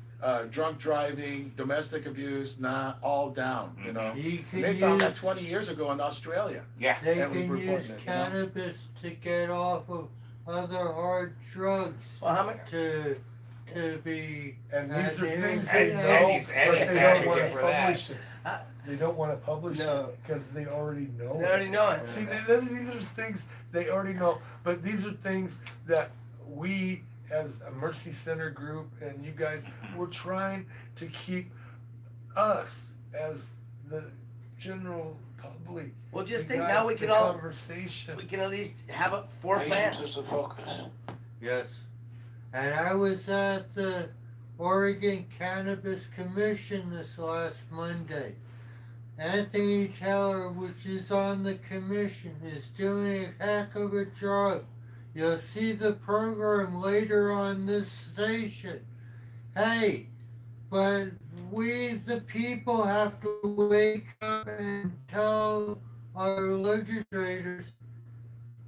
[SPEAKER 3] drunk driving, domestic abuse, all down, you know.
[SPEAKER 4] You
[SPEAKER 3] And
[SPEAKER 4] can
[SPEAKER 3] they found that
[SPEAKER 4] use,
[SPEAKER 3] 20 years ago in Australia.
[SPEAKER 1] Yeah.
[SPEAKER 4] they
[SPEAKER 3] that was
[SPEAKER 4] can
[SPEAKER 3] reporting
[SPEAKER 4] use
[SPEAKER 3] it, you know.
[SPEAKER 4] cannabis to get off of other hard drugs
[SPEAKER 2] Well, how many?
[SPEAKER 4] to be.
[SPEAKER 9] And these are
[SPEAKER 4] And
[SPEAKER 9] things
[SPEAKER 4] here's-
[SPEAKER 9] they
[SPEAKER 1] And
[SPEAKER 9] know,
[SPEAKER 1] Eddie's-
[SPEAKER 9] but
[SPEAKER 1] Eddie's
[SPEAKER 9] they don't
[SPEAKER 1] advocate
[SPEAKER 9] want to
[SPEAKER 1] for that.
[SPEAKER 9] publish it.
[SPEAKER 2] Huh?
[SPEAKER 9] They don't want to publish
[SPEAKER 2] No.
[SPEAKER 9] it because they already know
[SPEAKER 2] They
[SPEAKER 9] it.
[SPEAKER 2] already know it.
[SPEAKER 9] See, these are things they already know, but these are things that we, as a Mercy Center group, and you guys, we're trying to keep us as the general public.
[SPEAKER 2] Well, just
[SPEAKER 9] you
[SPEAKER 2] think
[SPEAKER 9] guys,
[SPEAKER 2] now we
[SPEAKER 9] the
[SPEAKER 2] can all,
[SPEAKER 9] conversation.
[SPEAKER 2] we can at least have 4 plants.
[SPEAKER 4] Yes. And I was at the Oregon Cannabis Commission this last Monday. Anthony Taylor, which is on the commission, is doing a heck of a job. You'll see the program later on this station. Hey, but we the people have to wake up and tell our legislators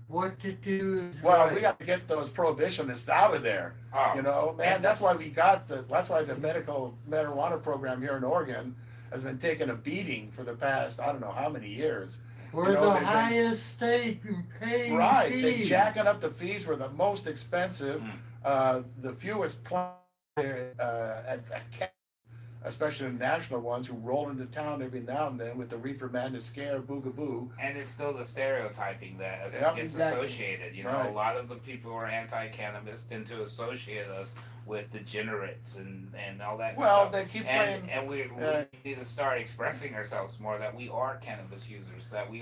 [SPEAKER 4] what to do is
[SPEAKER 3] Well,
[SPEAKER 4] right.
[SPEAKER 3] we got to get those prohibitionists out of there.
[SPEAKER 1] Oh,
[SPEAKER 3] You know, man,
[SPEAKER 1] and
[SPEAKER 3] that's why that's why the medical marijuana program here in Oregon has been taking a beating for the past, I don't know how many years.
[SPEAKER 4] We're
[SPEAKER 3] You know,
[SPEAKER 4] the
[SPEAKER 3] they've been-
[SPEAKER 4] highest state in paying
[SPEAKER 3] Right,
[SPEAKER 4] fees.
[SPEAKER 3] they jacking up the fees. We're the most expensive, the fewest plants especially the national ones who roll into town every now and then with the reefer madness scare, boogaboo.
[SPEAKER 1] And it's still the stereotyping that
[SPEAKER 3] Yep,
[SPEAKER 1] gets
[SPEAKER 2] exactly.
[SPEAKER 1] associated. You know,
[SPEAKER 3] Right.
[SPEAKER 1] a lot of the people who are anti-cannabis tend to associate us with degenerates and all that
[SPEAKER 3] Well,
[SPEAKER 1] stuff.
[SPEAKER 3] they keep playing.
[SPEAKER 1] And we need to start expressing ourselves more that we are cannabis users, that we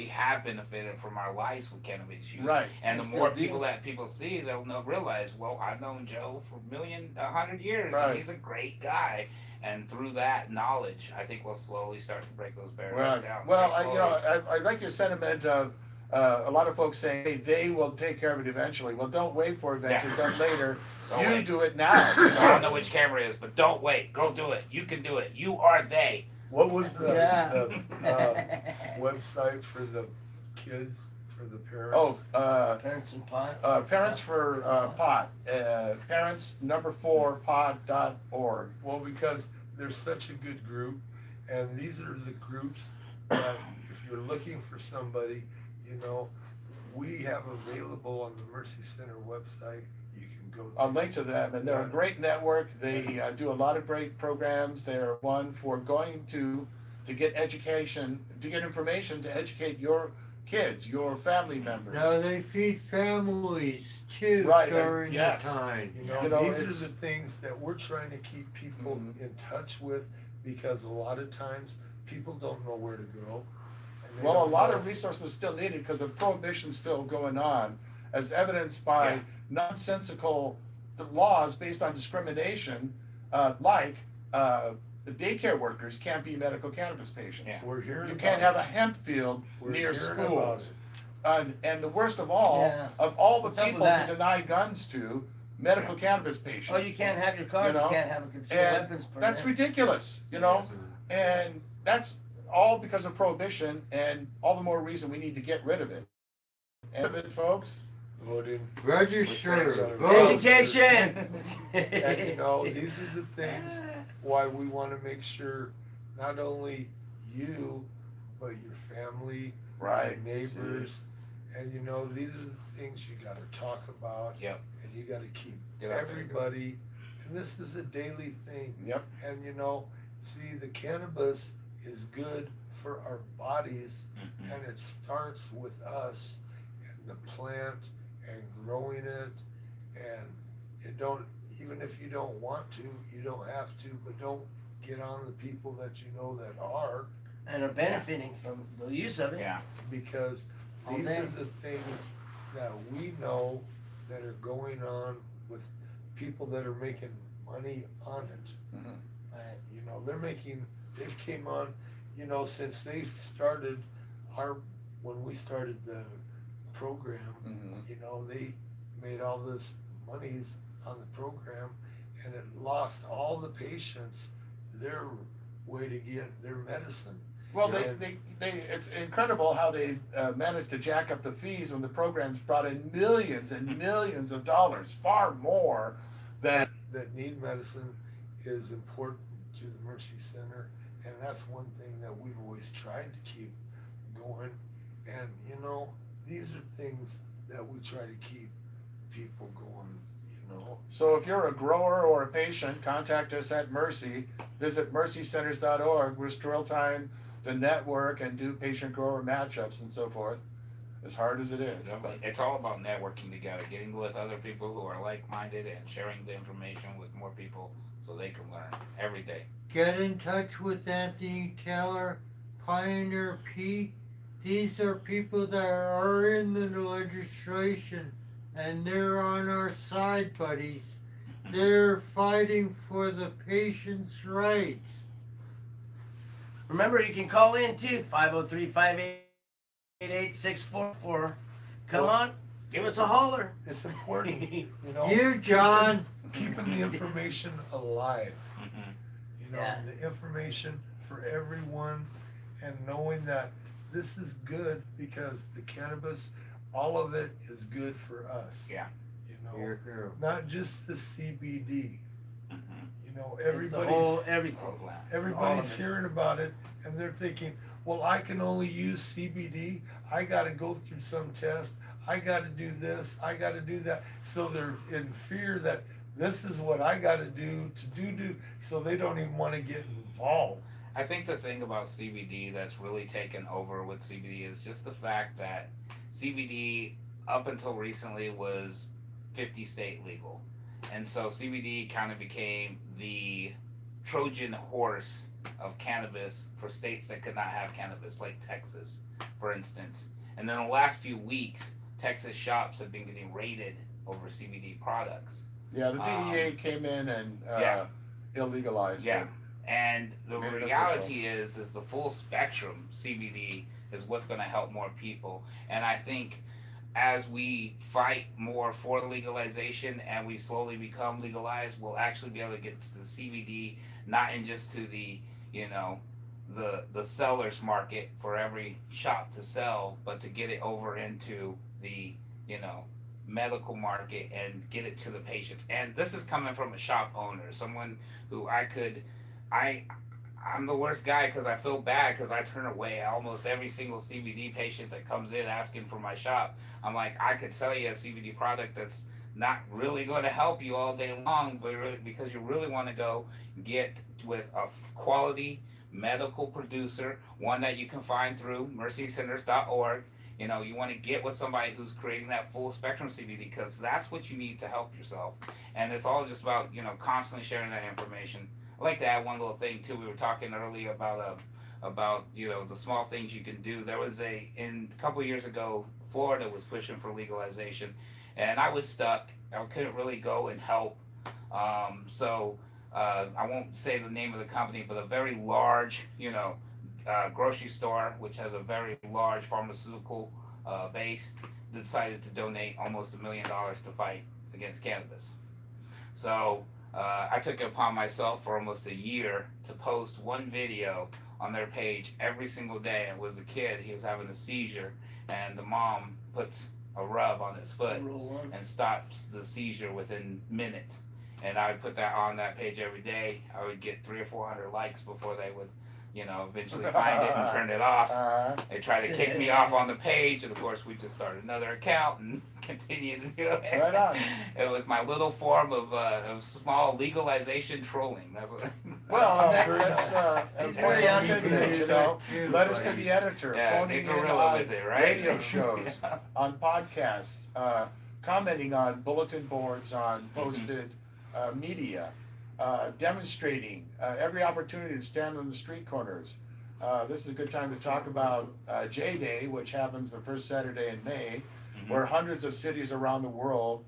[SPEAKER 1] have benefited from our lives with cannabis use.
[SPEAKER 3] Right.
[SPEAKER 1] And the
[SPEAKER 3] still
[SPEAKER 1] more
[SPEAKER 3] do.
[SPEAKER 1] people that people see, they'll realize, well, I've known Joe for 100 years,
[SPEAKER 3] Right.
[SPEAKER 1] and he's a great guy. And through that knowledge, I think we'll slowly start to break those barriers
[SPEAKER 3] Right.
[SPEAKER 1] down.
[SPEAKER 3] Well,
[SPEAKER 1] Very
[SPEAKER 3] I
[SPEAKER 1] slowly.
[SPEAKER 3] like your sentiment of a lot of folks saying, hey, they will take care of it eventually. Well, don't wait for eventually,
[SPEAKER 1] Yeah.
[SPEAKER 3] done later.
[SPEAKER 1] Don't
[SPEAKER 3] You
[SPEAKER 1] wait.
[SPEAKER 3] do it now.
[SPEAKER 1] I don't know which camera it is, but don't wait. Go do it. You can do it. You are they.
[SPEAKER 9] What was the
[SPEAKER 2] Yeah.
[SPEAKER 9] website for the kids, for the parents?
[SPEAKER 3] Oh,
[SPEAKER 2] Parents and pot.
[SPEAKER 3] Parents for Pot. Parents .org.
[SPEAKER 9] Well, because they're such a good group, and these are the groups that if you're looking for somebody, you know, we have available on the Mercy Center website. You can go to.
[SPEAKER 3] I'll link to them, and they're a great network. They do a lot of great programs. They're one for going to get education, to get information, to educate your kids, your family members.
[SPEAKER 4] No, they feed families too
[SPEAKER 3] Right,
[SPEAKER 4] during
[SPEAKER 3] yes.
[SPEAKER 4] the time.
[SPEAKER 3] You know,
[SPEAKER 9] These
[SPEAKER 3] it's-
[SPEAKER 9] are the things that we're trying to keep people
[SPEAKER 3] Mhm.
[SPEAKER 9] in touch with, because a lot of times people don't know where to go. And they
[SPEAKER 3] Well, a
[SPEAKER 9] don't
[SPEAKER 3] lot
[SPEAKER 9] know-
[SPEAKER 3] of resources still needed because of prohibition still going on, as evidenced by
[SPEAKER 1] Yeah.
[SPEAKER 3] nonsensical laws based on discrimination, like the daycare workers can't be medical cannabis patients.
[SPEAKER 1] Yeah.
[SPEAKER 9] We're hearing
[SPEAKER 3] You
[SPEAKER 9] about
[SPEAKER 3] can't
[SPEAKER 9] it.
[SPEAKER 3] have a hemp field
[SPEAKER 9] We're
[SPEAKER 3] near
[SPEAKER 9] hearing about
[SPEAKER 3] schools.
[SPEAKER 9] it.
[SPEAKER 3] And the worst of all,
[SPEAKER 2] Yeah.
[SPEAKER 3] of all the
[SPEAKER 2] What's up with
[SPEAKER 3] people
[SPEAKER 2] that?
[SPEAKER 3] to deny guns to, medical cannabis patients.
[SPEAKER 2] Oh, you can't have your car,
[SPEAKER 3] You know,
[SPEAKER 2] you can't have a concealed
[SPEAKER 3] and
[SPEAKER 2] weapons permit.
[SPEAKER 3] that's ridiculous, you know?
[SPEAKER 1] Yes.
[SPEAKER 3] And that's all because of prohibition, and all the more reason we need to get rid of it. And it, folks.
[SPEAKER 9] Voting.
[SPEAKER 4] Register,
[SPEAKER 9] Vote.
[SPEAKER 4] vote.
[SPEAKER 2] Education.
[SPEAKER 9] And you know, these are the things why we want to make sure not only you, but your family,
[SPEAKER 3] Right.
[SPEAKER 9] your neighbors, and you know, these are the things you got to talk about.
[SPEAKER 1] Yep.
[SPEAKER 9] And you got to keep
[SPEAKER 1] Get out there.
[SPEAKER 9] everybody, and this is a daily thing.
[SPEAKER 3] Yep.
[SPEAKER 9] And you know, see, the cannabis is good for our bodies,
[SPEAKER 1] Mhm.
[SPEAKER 9] and it starts with us and the plant and growing it, and it don't, even if you don't want to, you don't have to, but don't get on the people that you know that are,
[SPEAKER 2] And are benefiting from the use of it.
[SPEAKER 1] Yeah.
[SPEAKER 9] because
[SPEAKER 2] All
[SPEAKER 9] these
[SPEAKER 2] day.
[SPEAKER 9] are the things that we know that are going on with people that are making money on it.
[SPEAKER 2] Right.
[SPEAKER 9] You know, they've came on, you know, since they started when we started the program,
[SPEAKER 3] Mhm.
[SPEAKER 9] you know, they made all this monies on the program, and it lost all the patients their way to get their medicine.
[SPEAKER 3] Well,
[SPEAKER 9] And-
[SPEAKER 3] it's incredible how they managed to jack up the fees when the programs brought in millions and millions of dollars, far more than.
[SPEAKER 9] That need medicine is important to the Mercy Center, and that's one thing that we've always tried to keep going. And you know, these are things that we try to keep people going, you know.
[SPEAKER 3] So if you're a grower or a patient, contact us at Mercy. Visit mercycenters.org. We're still trying to network and do patient-grower matchups and so forth, as hard as it is.
[SPEAKER 1] Definitely. It's all about networking together, getting with other people who are like-minded and sharing the information with more people so they can learn every day.
[SPEAKER 4] Get in touch with Anthony Taylor, Pioneer Pete. These are people that are in the legislation, and they're on our side, buddies. They're fighting for the patient's rights.
[SPEAKER 2] Remember, you can call in too, 503-588-8644. Come
[SPEAKER 9] Well-
[SPEAKER 2] on, give us a holler.
[SPEAKER 9] It's important, you know.
[SPEAKER 4] You, John.
[SPEAKER 9] Keeping the information alive.
[SPEAKER 1] Mhm.
[SPEAKER 9] You know,
[SPEAKER 2] Yeah.
[SPEAKER 9] the information for everyone, and knowing that this is good because the cannabis, all of it is good for us.
[SPEAKER 1] Yeah.
[SPEAKER 9] You know,
[SPEAKER 4] Here.
[SPEAKER 9] not just the CBD.
[SPEAKER 1] Mhm.
[SPEAKER 9] You know,
[SPEAKER 2] It's the
[SPEAKER 9] everybody's
[SPEAKER 2] whole, everything.
[SPEAKER 1] Program. All
[SPEAKER 9] everybody's
[SPEAKER 1] of it.
[SPEAKER 9] hearing about it, and they're thinking, well, I can only use CBD. I got to go through some test. I got to do this. I got to do that. So they're in fear that this is what I got to do, so they don't even want to get involved.
[SPEAKER 1] I think the thing about CBD that's really taken over with CBD is just the fact that CBD up until recently was 50 state legal. And so CBD kind of became the Trojan horse of cannabis for states that could not have cannabis, like Texas, for instance. And then the last few weeks, Texas shops have been getting raided over CBD products.
[SPEAKER 3] Yeah, the DEA came in and
[SPEAKER 1] Yeah.
[SPEAKER 3] illegalized
[SPEAKER 1] Yeah.
[SPEAKER 3] it.
[SPEAKER 1] And the
[SPEAKER 3] Made it
[SPEAKER 1] reality is the full spectrum CBD is what's going to help more people. And I think as we fight more for legalization and we slowly become legalized, we'll actually be able to get the CBD not in just to the, the seller's market for every shop to sell, but to get it over into the, medical market and get it to the patients. And this is coming from a shop owner, someone who I'm the worst guy because I feel bad because I turn away almost every single CBD patient that comes in asking for my shop. I'm like, I could sell you a CBD product that's not really going to help you all day long, but because you really want to go get with a quality medical producer, one that you can find through mercycenters.org, You know, you want to get with somebody who's creating that full spectrum CBD because that's what you need to help yourself. And it's all just about, you know, constantly sharing that information. I'd like to add one little thing too. We were talking earlier about you know the small things you can do. There was a couple of years ago, Florida was pushing for legalization, and I was stuck. I couldn't really go and help. I won't say the name of the company, but a very large, you know, grocery store which has a very large pharmaceutical base decided to donate almost $1 million to fight against cannabis. So I took it upon myself for almost a year to post one video on their page every single day. It was a kid, he was having a seizure, and the mom puts a rub on his foot and stops the seizure within minutes. And I would put that on that page every day. I would get 300 or 400 likes before they would, you know, eventually find it and turn it off. They tried to kick me off on the page, and of course we just started another account and continued to do it.
[SPEAKER 3] Right on.
[SPEAKER 1] It was my little form of small legalization trolling. That's what.
[SPEAKER 3] Well,
[SPEAKER 9] Very
[SPEAKER 3] that's
[SPEAKER 2] He's very entrepreneurial.
[SPEAKER 3] you know, letters to the editor,
[SPEAKER 1] Yeah,
[SPEAKER 3] phoning
[SPEAKER 1] get
[SPEAKER 3] in
[SPEAKER 1] gorilla
[SPEAKER 3] on
[SPEAKER 1] with it, right?
[SPEAKER 3] radio shows, on podcasts, commenting on bulletin boards, on posted media, demonstrating, every opportunity to stand on the street corners. This is a good time to talk about J Day, which happens the first Saturday in May, where hundreds of cities around the world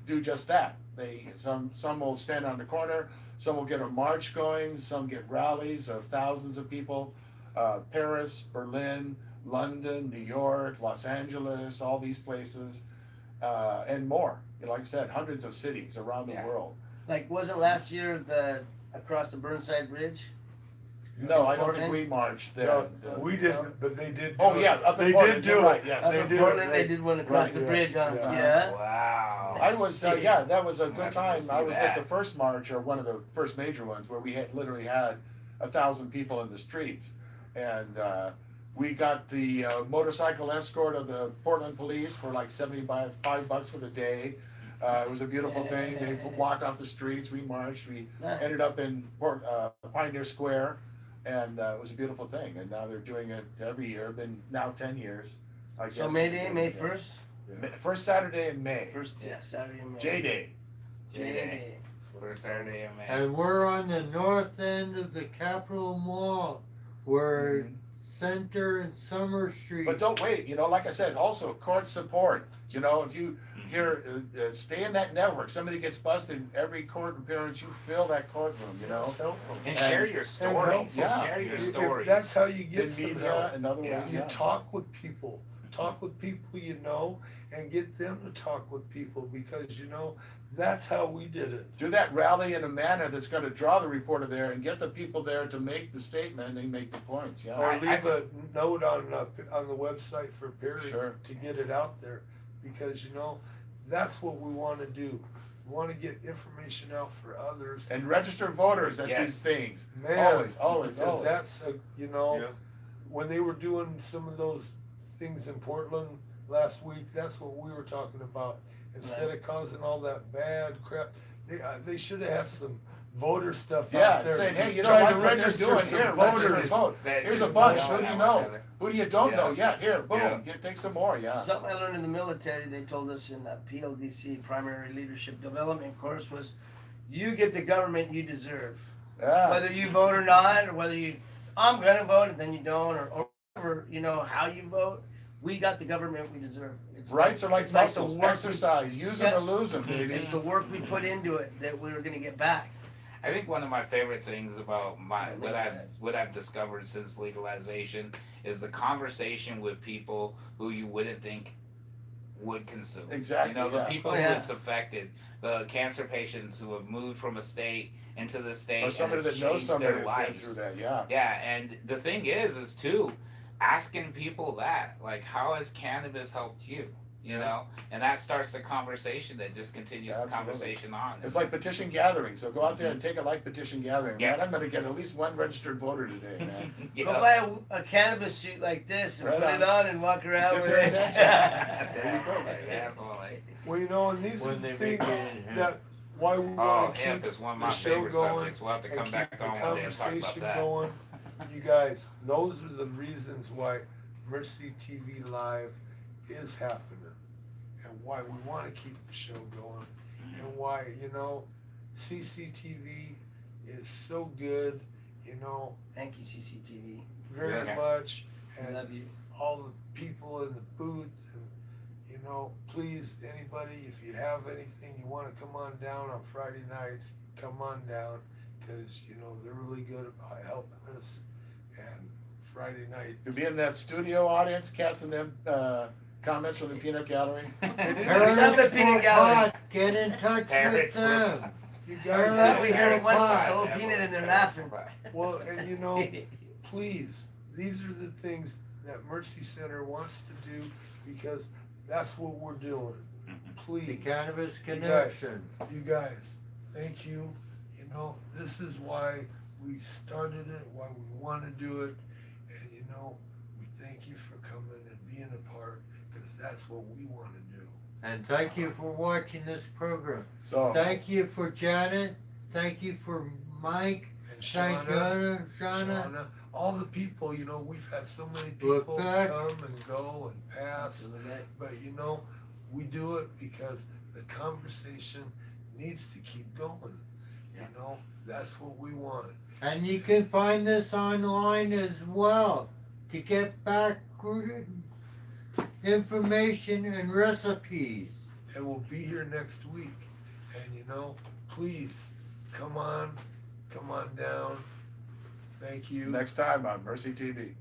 [SPEAKER 3] do just that. Some will stand on the corner, some will get a march going, some get rallies of thousands of people. Paris, Berlin, London, New York, Los Angeles, all these places, and more. Like I said, hundreds of cities around the world.
[SPEAKER 2] Like, wasn't last year across the Burnside Bridge?
[SPEAKER 3] No, I don't think
[SPEAKER 2] Portland?
[SPEAKER 3] we marched there.
[SPEAKER 9] No, we didn't, but they did.
[SPEAKER 3] Oh,
[SPEAKER 9] do
[SPEAKER 3] yeah,
[SPEAKER 9] it.
[SPEAKER 3] up in
[SPEAKER 9] They
[SPEAKER 3] Portland,
[SPEAKER 9] did
[SPEAKER 3] you're
[SPEAKER 9] do
[SPEAKER 3] right,
[SPEAKER 9] it.
[SPEAKER 3] yes.
[SPEAKER 2] Up
[SPEAKER 9] They
[SPEAKER 2] in
[SPEAKER 9] did
[SPEAKER 2] Portland,
[SPEAKER 9] it.
[SPEAKER 2] they did one across
[SPEAKER 9] Right,
[SPEAKER 2] the
[SPEAKER 9] yeah,
[SPEAKER 2] bridge on,
[SPEAKER 9] yeah.
[SPEAKER 2] yeah.
[SPEAKER 1] Wow.
[SPEAKER 3] I was, yeah, that was a good
[SPEAKER 1] Imagine to
[SPEAKER 3] time.
[SPEAKER 1] see
[SPEAKER 3] I was
[SPEAKER 1] that.
[SPEAKER 3] at the first march, or one of the first major ones, where we had literally had 1,000 people in the streets. And we got the motorcycle escort of the Portland police for like $75 for the day. It was a beautiful thing. They blocked off the streets, we marched, we
[SPEAKER 2] Nice.
[SPEAKER 3] ended up in Pioneer Square, and it was a beautiful thing. And now they're doing it every year, been now 10 years, I guess.
[SPEAKER 2] So May Day, May 1st?
[SPEAKER 3] First Saturday in May.
[SPEAKER 2] First, yeah, Saturday, May.
[SPEAKER 3] J Day.
[SPEAKER 2] J-Day.
[SPEAKER 1] First Saturday in May.
[SPEAKER 4] And we're on the north end of the Capitol Mall, where Center and Summer Street.
[SPEAKER 3] But don't wait, you know, like I said, also court support. You know, if you stay in that network, somebody gets busted, every court appearance, you fill that courtroom, you know.
[SPEAKER 1] And share your stories.
[SPEAKER 3] yeah.
[SPEAKER 1] Share your
[SPEAKER 9] If
[SPEAKER 1] stories.
[SPEAKER 9] that's how you
[SPEAKER 3] In
[SPEAKER 9] get some
[SPEAKER 3] media
[SPEAKER 9] help.
[SPEAKER 3] and other
[SPEAKER 1] Yeah.
[SPEAKER 3] ways,
[SPEAKER 9] You
[SPEAKER 3] yeah.
[SPEAKER 9] talk with people you know, and get them to talk with people, because you know that's how we did it.
[SPEAKER 3] Do that rally in a manner that's gonna draw the reporter there and get the people there to make the statement and make the points, yeah.
[SPEAKER 9] Or leave a note on the website for Perry
[SPEAKER 3] Sure.
[SPEAKER 9] to get it out there, because you know that's what we want to do. We want to get information out for others.
[SPEAKER 3] And register voters at
[SPEAKER 1] Yes.
[SPEAKER 3] these things.
[SPEAKER 9] Man,
[SPEAKER 3] Always.
[SPEAKER 9] because that's you know,
[SPEAKER 4] Yeah.
[SPEAKER 9] when they were doing some of those things in Portland last week, that's what we were talking about. Instead of causing all that bad crap, they should have had some voter stuff
[SPEAKER 3] Yeah,
[SPEAKER 9] out there.
[SPEAKER 3] saying, hey, you know
[SPEAKER 9] trying
[SPEAKER 3] what,
[SPEAKER 9] to
[SPEAKER 3] what they're
[SPEAKER 9] register
[SPEAKER 3] doing
[SPEAKER 9] some
[SPEAKER 3] here, register
[SPEAKER 9] voters.
[SPEAKER 3] and vote.
[SPEAKER 1] That
[SPEAKER 3] Here's a
[SPEAKER 1] just
[SPEAKER 3] bunch,
[SPEAKER 1] don't
[SPEAKER 3] who do you
[SPEAKER 1] know
[SPEAKER 3] know?
[SPEAKER 1] together.
[SPEAKER 3] Who do you don't
[SPEAKER 1] Yeah.
[SPEAKER 3] know? Yeah, here, boom,
[SPEAKER 1] Yeah.
[SPEAKER 3] take some more, yeah.
[SPEAKER 2] Something I learned in the military, they told us in that PLDC, Primary Leadership Development course, was you get the government you deserve.
[SPEAKER 3] Yeah.
[SPEAKER 2] Whether you vote or not, or whether I'm gonna vote and then you don't, or you know, how you vote, we got the government we deserve. It's
[SPEAKER 3] Rights are like
[SPEAKER 2] it's the
[SPEAKER 3] muscles,
[SPEAKER 2] work
[SPEAKER 3] exercise, use them
[SPEAKER 2] Yeah.
[SPEAKER 3] or lose them,
[SPEAKER 2] we-
[SPEAKER 3] baby.
[SPEAKER 2] It's the work we put into it that we're gonna get back.
[SPEAKER 1] I think one of my favorite things about what I've discovered since legalization is the conversation with people who you wouldn't think would consume.
[SPEAKER 3] Exactly,
[SPEAKER 1] You know, the
[SPEAKER 3] yeah.
[SPEAKER 1] people
[SPEAKER 2] Oh,
[SPEAKER 1] who
[SPEAKER 2] yeah.
[SPEAKER 1] it's affected, the cancer patients who have moved from a state into the state
[SPEAKER 3] Or somebody
[SPEAKER 1] and
[SPEAKER 3] that
[SPEAKER 1] it's
[SPEAKER 3] knows
[SPEAKER 1] changed
[SPEAKER 3] somebody
[SPEAKER 1] their
[SPEAKER 3] that's been
[SPEAKER 1] lives.
[SPEAKER 3] through that, yeah.
[SPEAKER 1] Yeah, and the thing is too, asking people that, like, how has cannabis helped you? You know, and that starts the conversation that just continues the
[SPEAKER 3] Absolutely.
[SPEAKER 1] conversation on.
[SPEAKER 3] It's like petition gathering, so go out there and take a like petition gathering.
[SPEAKER 1] Yeah.
[SPEAKER 3] Man, I'm gonna get at least one registered voter today, man.
[SPEAKER 1] You
[SPEAKER 2] Go
[SPEAKER 1] know?
[SPEAKER 2] buy a cannabis suit like this and
[SPEAKER 3] Right
[SPEAKER 2] put
[SPEAKER 3] on.
[SPEAKER 2] it on and walk around
[SPEAKER 3] Get
[SPEAKER 2] with
[SPEAKER 3] their
[SPEAKER 2] it.
[SPEAKER 3] attention. There you go.
[SPEAKER 1] Yeah, boy.
[SPEAKER 9] Well, you know, and these are
[SPEAKER 4] When
[SPEAKER 9] the
[SPEAKER 4] they
[SPEAKER 9] things
[SPEAKER 4] make it in hemp.
[SPEAKER 9] that why we
[SPEAKER 1] Oh,
[SPEAKER 9] want to
[SPEAKER 1] hemp
[SPEAKER 9] keep
[SPEAKER 1] is one of
[SPEAKER 9] the
[SPEAKER 1] my
[SPEAKER 9] show
[SPEAKER 1] favorite
[SPEAKER 9] going
[SPEAKER 1] subjects. We'll have to
[SPEAKER 9] and
[SPEAKER 1] come
[SPEAKER 9] keep
[SPEAKER 1] back
[SPEAKER 9] the
[SPEAKER 1] on one day and talk about
[SPEAKER 9] conversation
[SPEAKER 1] that.
[SPEAKER 9] going. You guys, those are the reasons why Mercy TV Live is happening and why we want to keep the show going and why, CCTV is so good,
[SPEAKER 2] Thank you, CCTV.
[SPEAKER 9] very
[SPEAKER 4] Yeah.
[SPEAKER 9] much.
[SPEAKER 2] I
[SPEAKER 9] And
[SPEAKER 2] love you.
[SPEAKER 9] all the people in the booth and, please, anybody, if you have anything, you want to come on down on Friday nights, come on down because, they're really good about helping us. And Friday night,
[SPEAKER 3] To be in that studio audience, casting them comments from the peanut gallery.
[SPEAKER 2] love the
[SPEAKER 4] Parents
[SPEAKER 2] peanut
[SPEAKER 4] for
[SPEAKER 2] gallery.
[SPEAKER 4] pot, get in touch with
[SPEAKER 1] Parents for
[SPEAKER 4] them.
[SPEAKER 9] you
[SPEAKER 2] Yeah,
[SPEAKER 9] guys,
[SPEAKER 2] we heard
[SPEAKER 1] Parents
[SPEAKER 2] one
[SPEAKER 1] provide
[SPEAKER 2] old
[SPEAKER 1] them
[SPEAKER 2] peanut
[SPEAKER 1] with
[SPEAKER 2] in there
[SPEAKER 1] parents
[SPEAKER 2] laughing.
[SPEAKER 1] provide.
[SPEAKER 9] well, and please, these are the things that Mercy Center wants to do because that's what we're doing.
[SPEAKER 4] The
[SPEAKER 9] Please,
[SPEAKER 4] Cannabis
[SPEAKER 9] guys.
[SPEAKER 4] Connection.
[SPEAKER 9] you guys, thank you. This is why we started it, why we want to do it, and we thank you for coming and being a part because that's what we want to do.
[SPEAKER 4] And thank you for watching this program.
[SPEAKER 3] So,
[SPEAKER 4] Thank you for Janet. Thank you for Mike.
[SPEAKER 9] And
[SPEAKER 4] Thank
[SPEAKER 9] Shauna,
[SPEAKER 4] Shauna.
[SPEAKER 9] all the people, we've had so many
[SPEAKER 4] Look
[SPEAKER 9] people
[SPEAKER 4] back.
[SPEAKER 9] come and go and pass, but we do it because the conversation needs to keep going. That's what we want.
[SPEAKER 4] And you can find this online as well to get back information and recipes.
[SPEAKER 9] And we'll be here next week. And please come on down. Thank you.
[SPEAKER 3] next time on Mercy TV.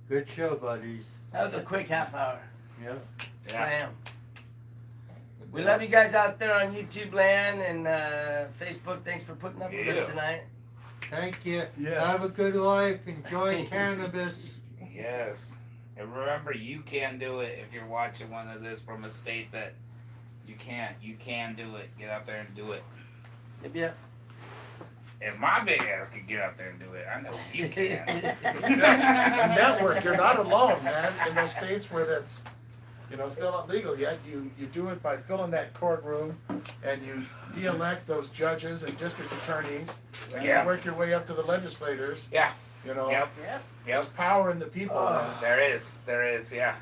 [SPEAKER 4] Good show, buddies.
[SPEAKER 2] That was a quick half hour.
[SPEAKER 4] Yep.
[SPEAKER 2] Bam. We love you guys out there on YouTube land and Facebook. Thanks for putting up with
[SPEAKER 1] Yeah.
[SPEAKER 2] us tonight.
[SPEAKER 4] Thank you.
[SPEAKER 9] Yes.
[SPEAKER 4] Have a good life. Enjoy cannabis.
[SPEAKER 1] Yes. And remember, you can do it if you're watching one of this from a state that you can't. You can do it. Get out there and do it.
[SPEAKER 2] Yep, yep.
[SPEAKER 1] If my big ass can get out there and do it, I know you can.
[SPEAKER 3] Network, you're not alone, man. In those states where that's, still not legal yet, you do it by filling that courtroom and you de-elect those judges and district attorneys and
[SPEAKER 1] Yeah.
[SPEAKER 3] you work your way up to the legislators.
[SPEAKER 1] Yeah.
[SPEAKER 3] There's
[SPEAKER 1] Yep.
[SPEAKER 3] power in the people. man.
[SPEAKER 1] There is. Yeah.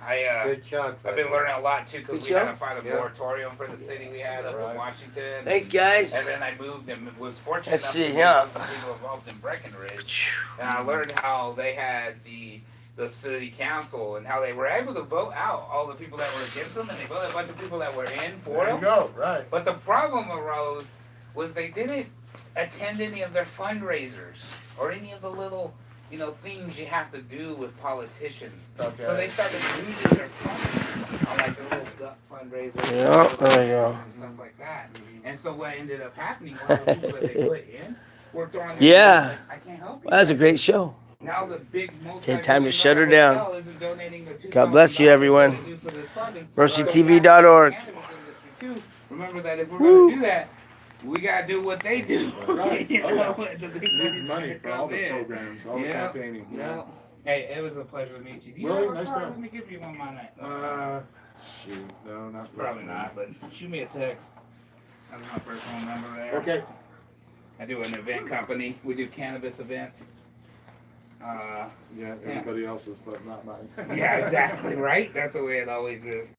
[SPEAKER 4] Good job,
[SPEAKER 1] I've been
[SPEAKER 4] buddy.
[SPEAKER 1] learning a lot too
[SPEAKER 2] Good
[SPEAKER 1] because we
[SPEAKER 2] show.
[SPEAKER 1] had to find a
[SPEAKER 4] Yeah.
[SPEAKER 1] moratorium for the city we had up
[SPEAKER 3] Right.
[SPEAKER 1] in Washington.
[SPEAKER 2] Thanks, guys.
[SPEAKER 1] And then I moved and was fortunate
[SPEAKER 2] Let's
[SPEAKER 1] enough
[SPEAKER 2] see,
[SPEAKER 1] to
[SPEAKER 2] yeah.
[SPEAKER 1] meet some people involved in Breckenridge. And I learned how they had the city council and how they were able to vote out all the people that were against them, and they voted a bunch of people that were in for
[SPEAKER 3] There you
[SPEAKER 1] them.
[SPEAKER 3] go, right.
[SPEAKER 1] But the problem arose was they didn't attend any of their fundraisers or any of the little, things you have to do with politicians.
[SPEAKER 3] Okay.
[SPEAKER 1] So they started losing their funds on like the little duck fundraisers.
[SPEAKER 2] Yeah, there you go.
[SPEAKER 1] And stuff like that. And so what ended up happening, all the people that they put in were throwing their
[SPEAKER 2] Yeah.
[SPEAKER 1] like, I can't help you.
[SPEAKER 2] Well, that was a great show.
[SPEAKER 1] Now the big
[SPEAKER 2] Okay, time to shut her
[SPEAKER 1] multi-million-dollar
[SPEAKER 2] down.
[SPEAKER 1] hotel isn't donating the
[SPEAKER 2] God bless you,
[SPEAKER 1] $2,000
[SPEAKER 2] everyone.
[SPEAKER 1] they do for this funding.
[SPEAKER 2] MercyTV.org.
[SPEAKER 1] Remember that if we're
[SPEAKER 2] Woo.
[SPEAKER 1] going to do that, we got to do what they do.
[SPEAKER 3] Right.
[SPEAKER 1] You
[SPEAKER 3] Oh, yeah.
[SPEAKER 1] know, the big money's
[SPEAKER 8] money
[SPEAKER 1] gonna
[SPEAKER 8] for all
[SPEAKER 1] come
[SPEAKER 8] the
[SPEAKER 1] in.
[SPEAKER 8] programs, all the
[SPEAKER 1] Yeah.
[SPEAKER 8] campaigning.
[SPEAKER 1] Yeah. Hey, it was a pleasure to meet you. Do you
[SPEAKER 3] Willie,
[SPEAKER 1] have a
[SPEAKER 3] nice
[SPEAKER 1] card?
[SPEAKER 3] job.
[SPEAKER 1] Let me give you one my night.
[SPEAKER 8] Shoot, no, not
[SPEAKER 1] Probably not, but shoot me a text. That's my personal number there.
[SPEAKER 3] Okay.
[SPEAKER 1] I do an event company. We do cannabis events.
[SPEAKER 8] Yeah, everybody else's, but not mine.
[SPEAKER 1] Yeah, exactly, right? That's the way it always is.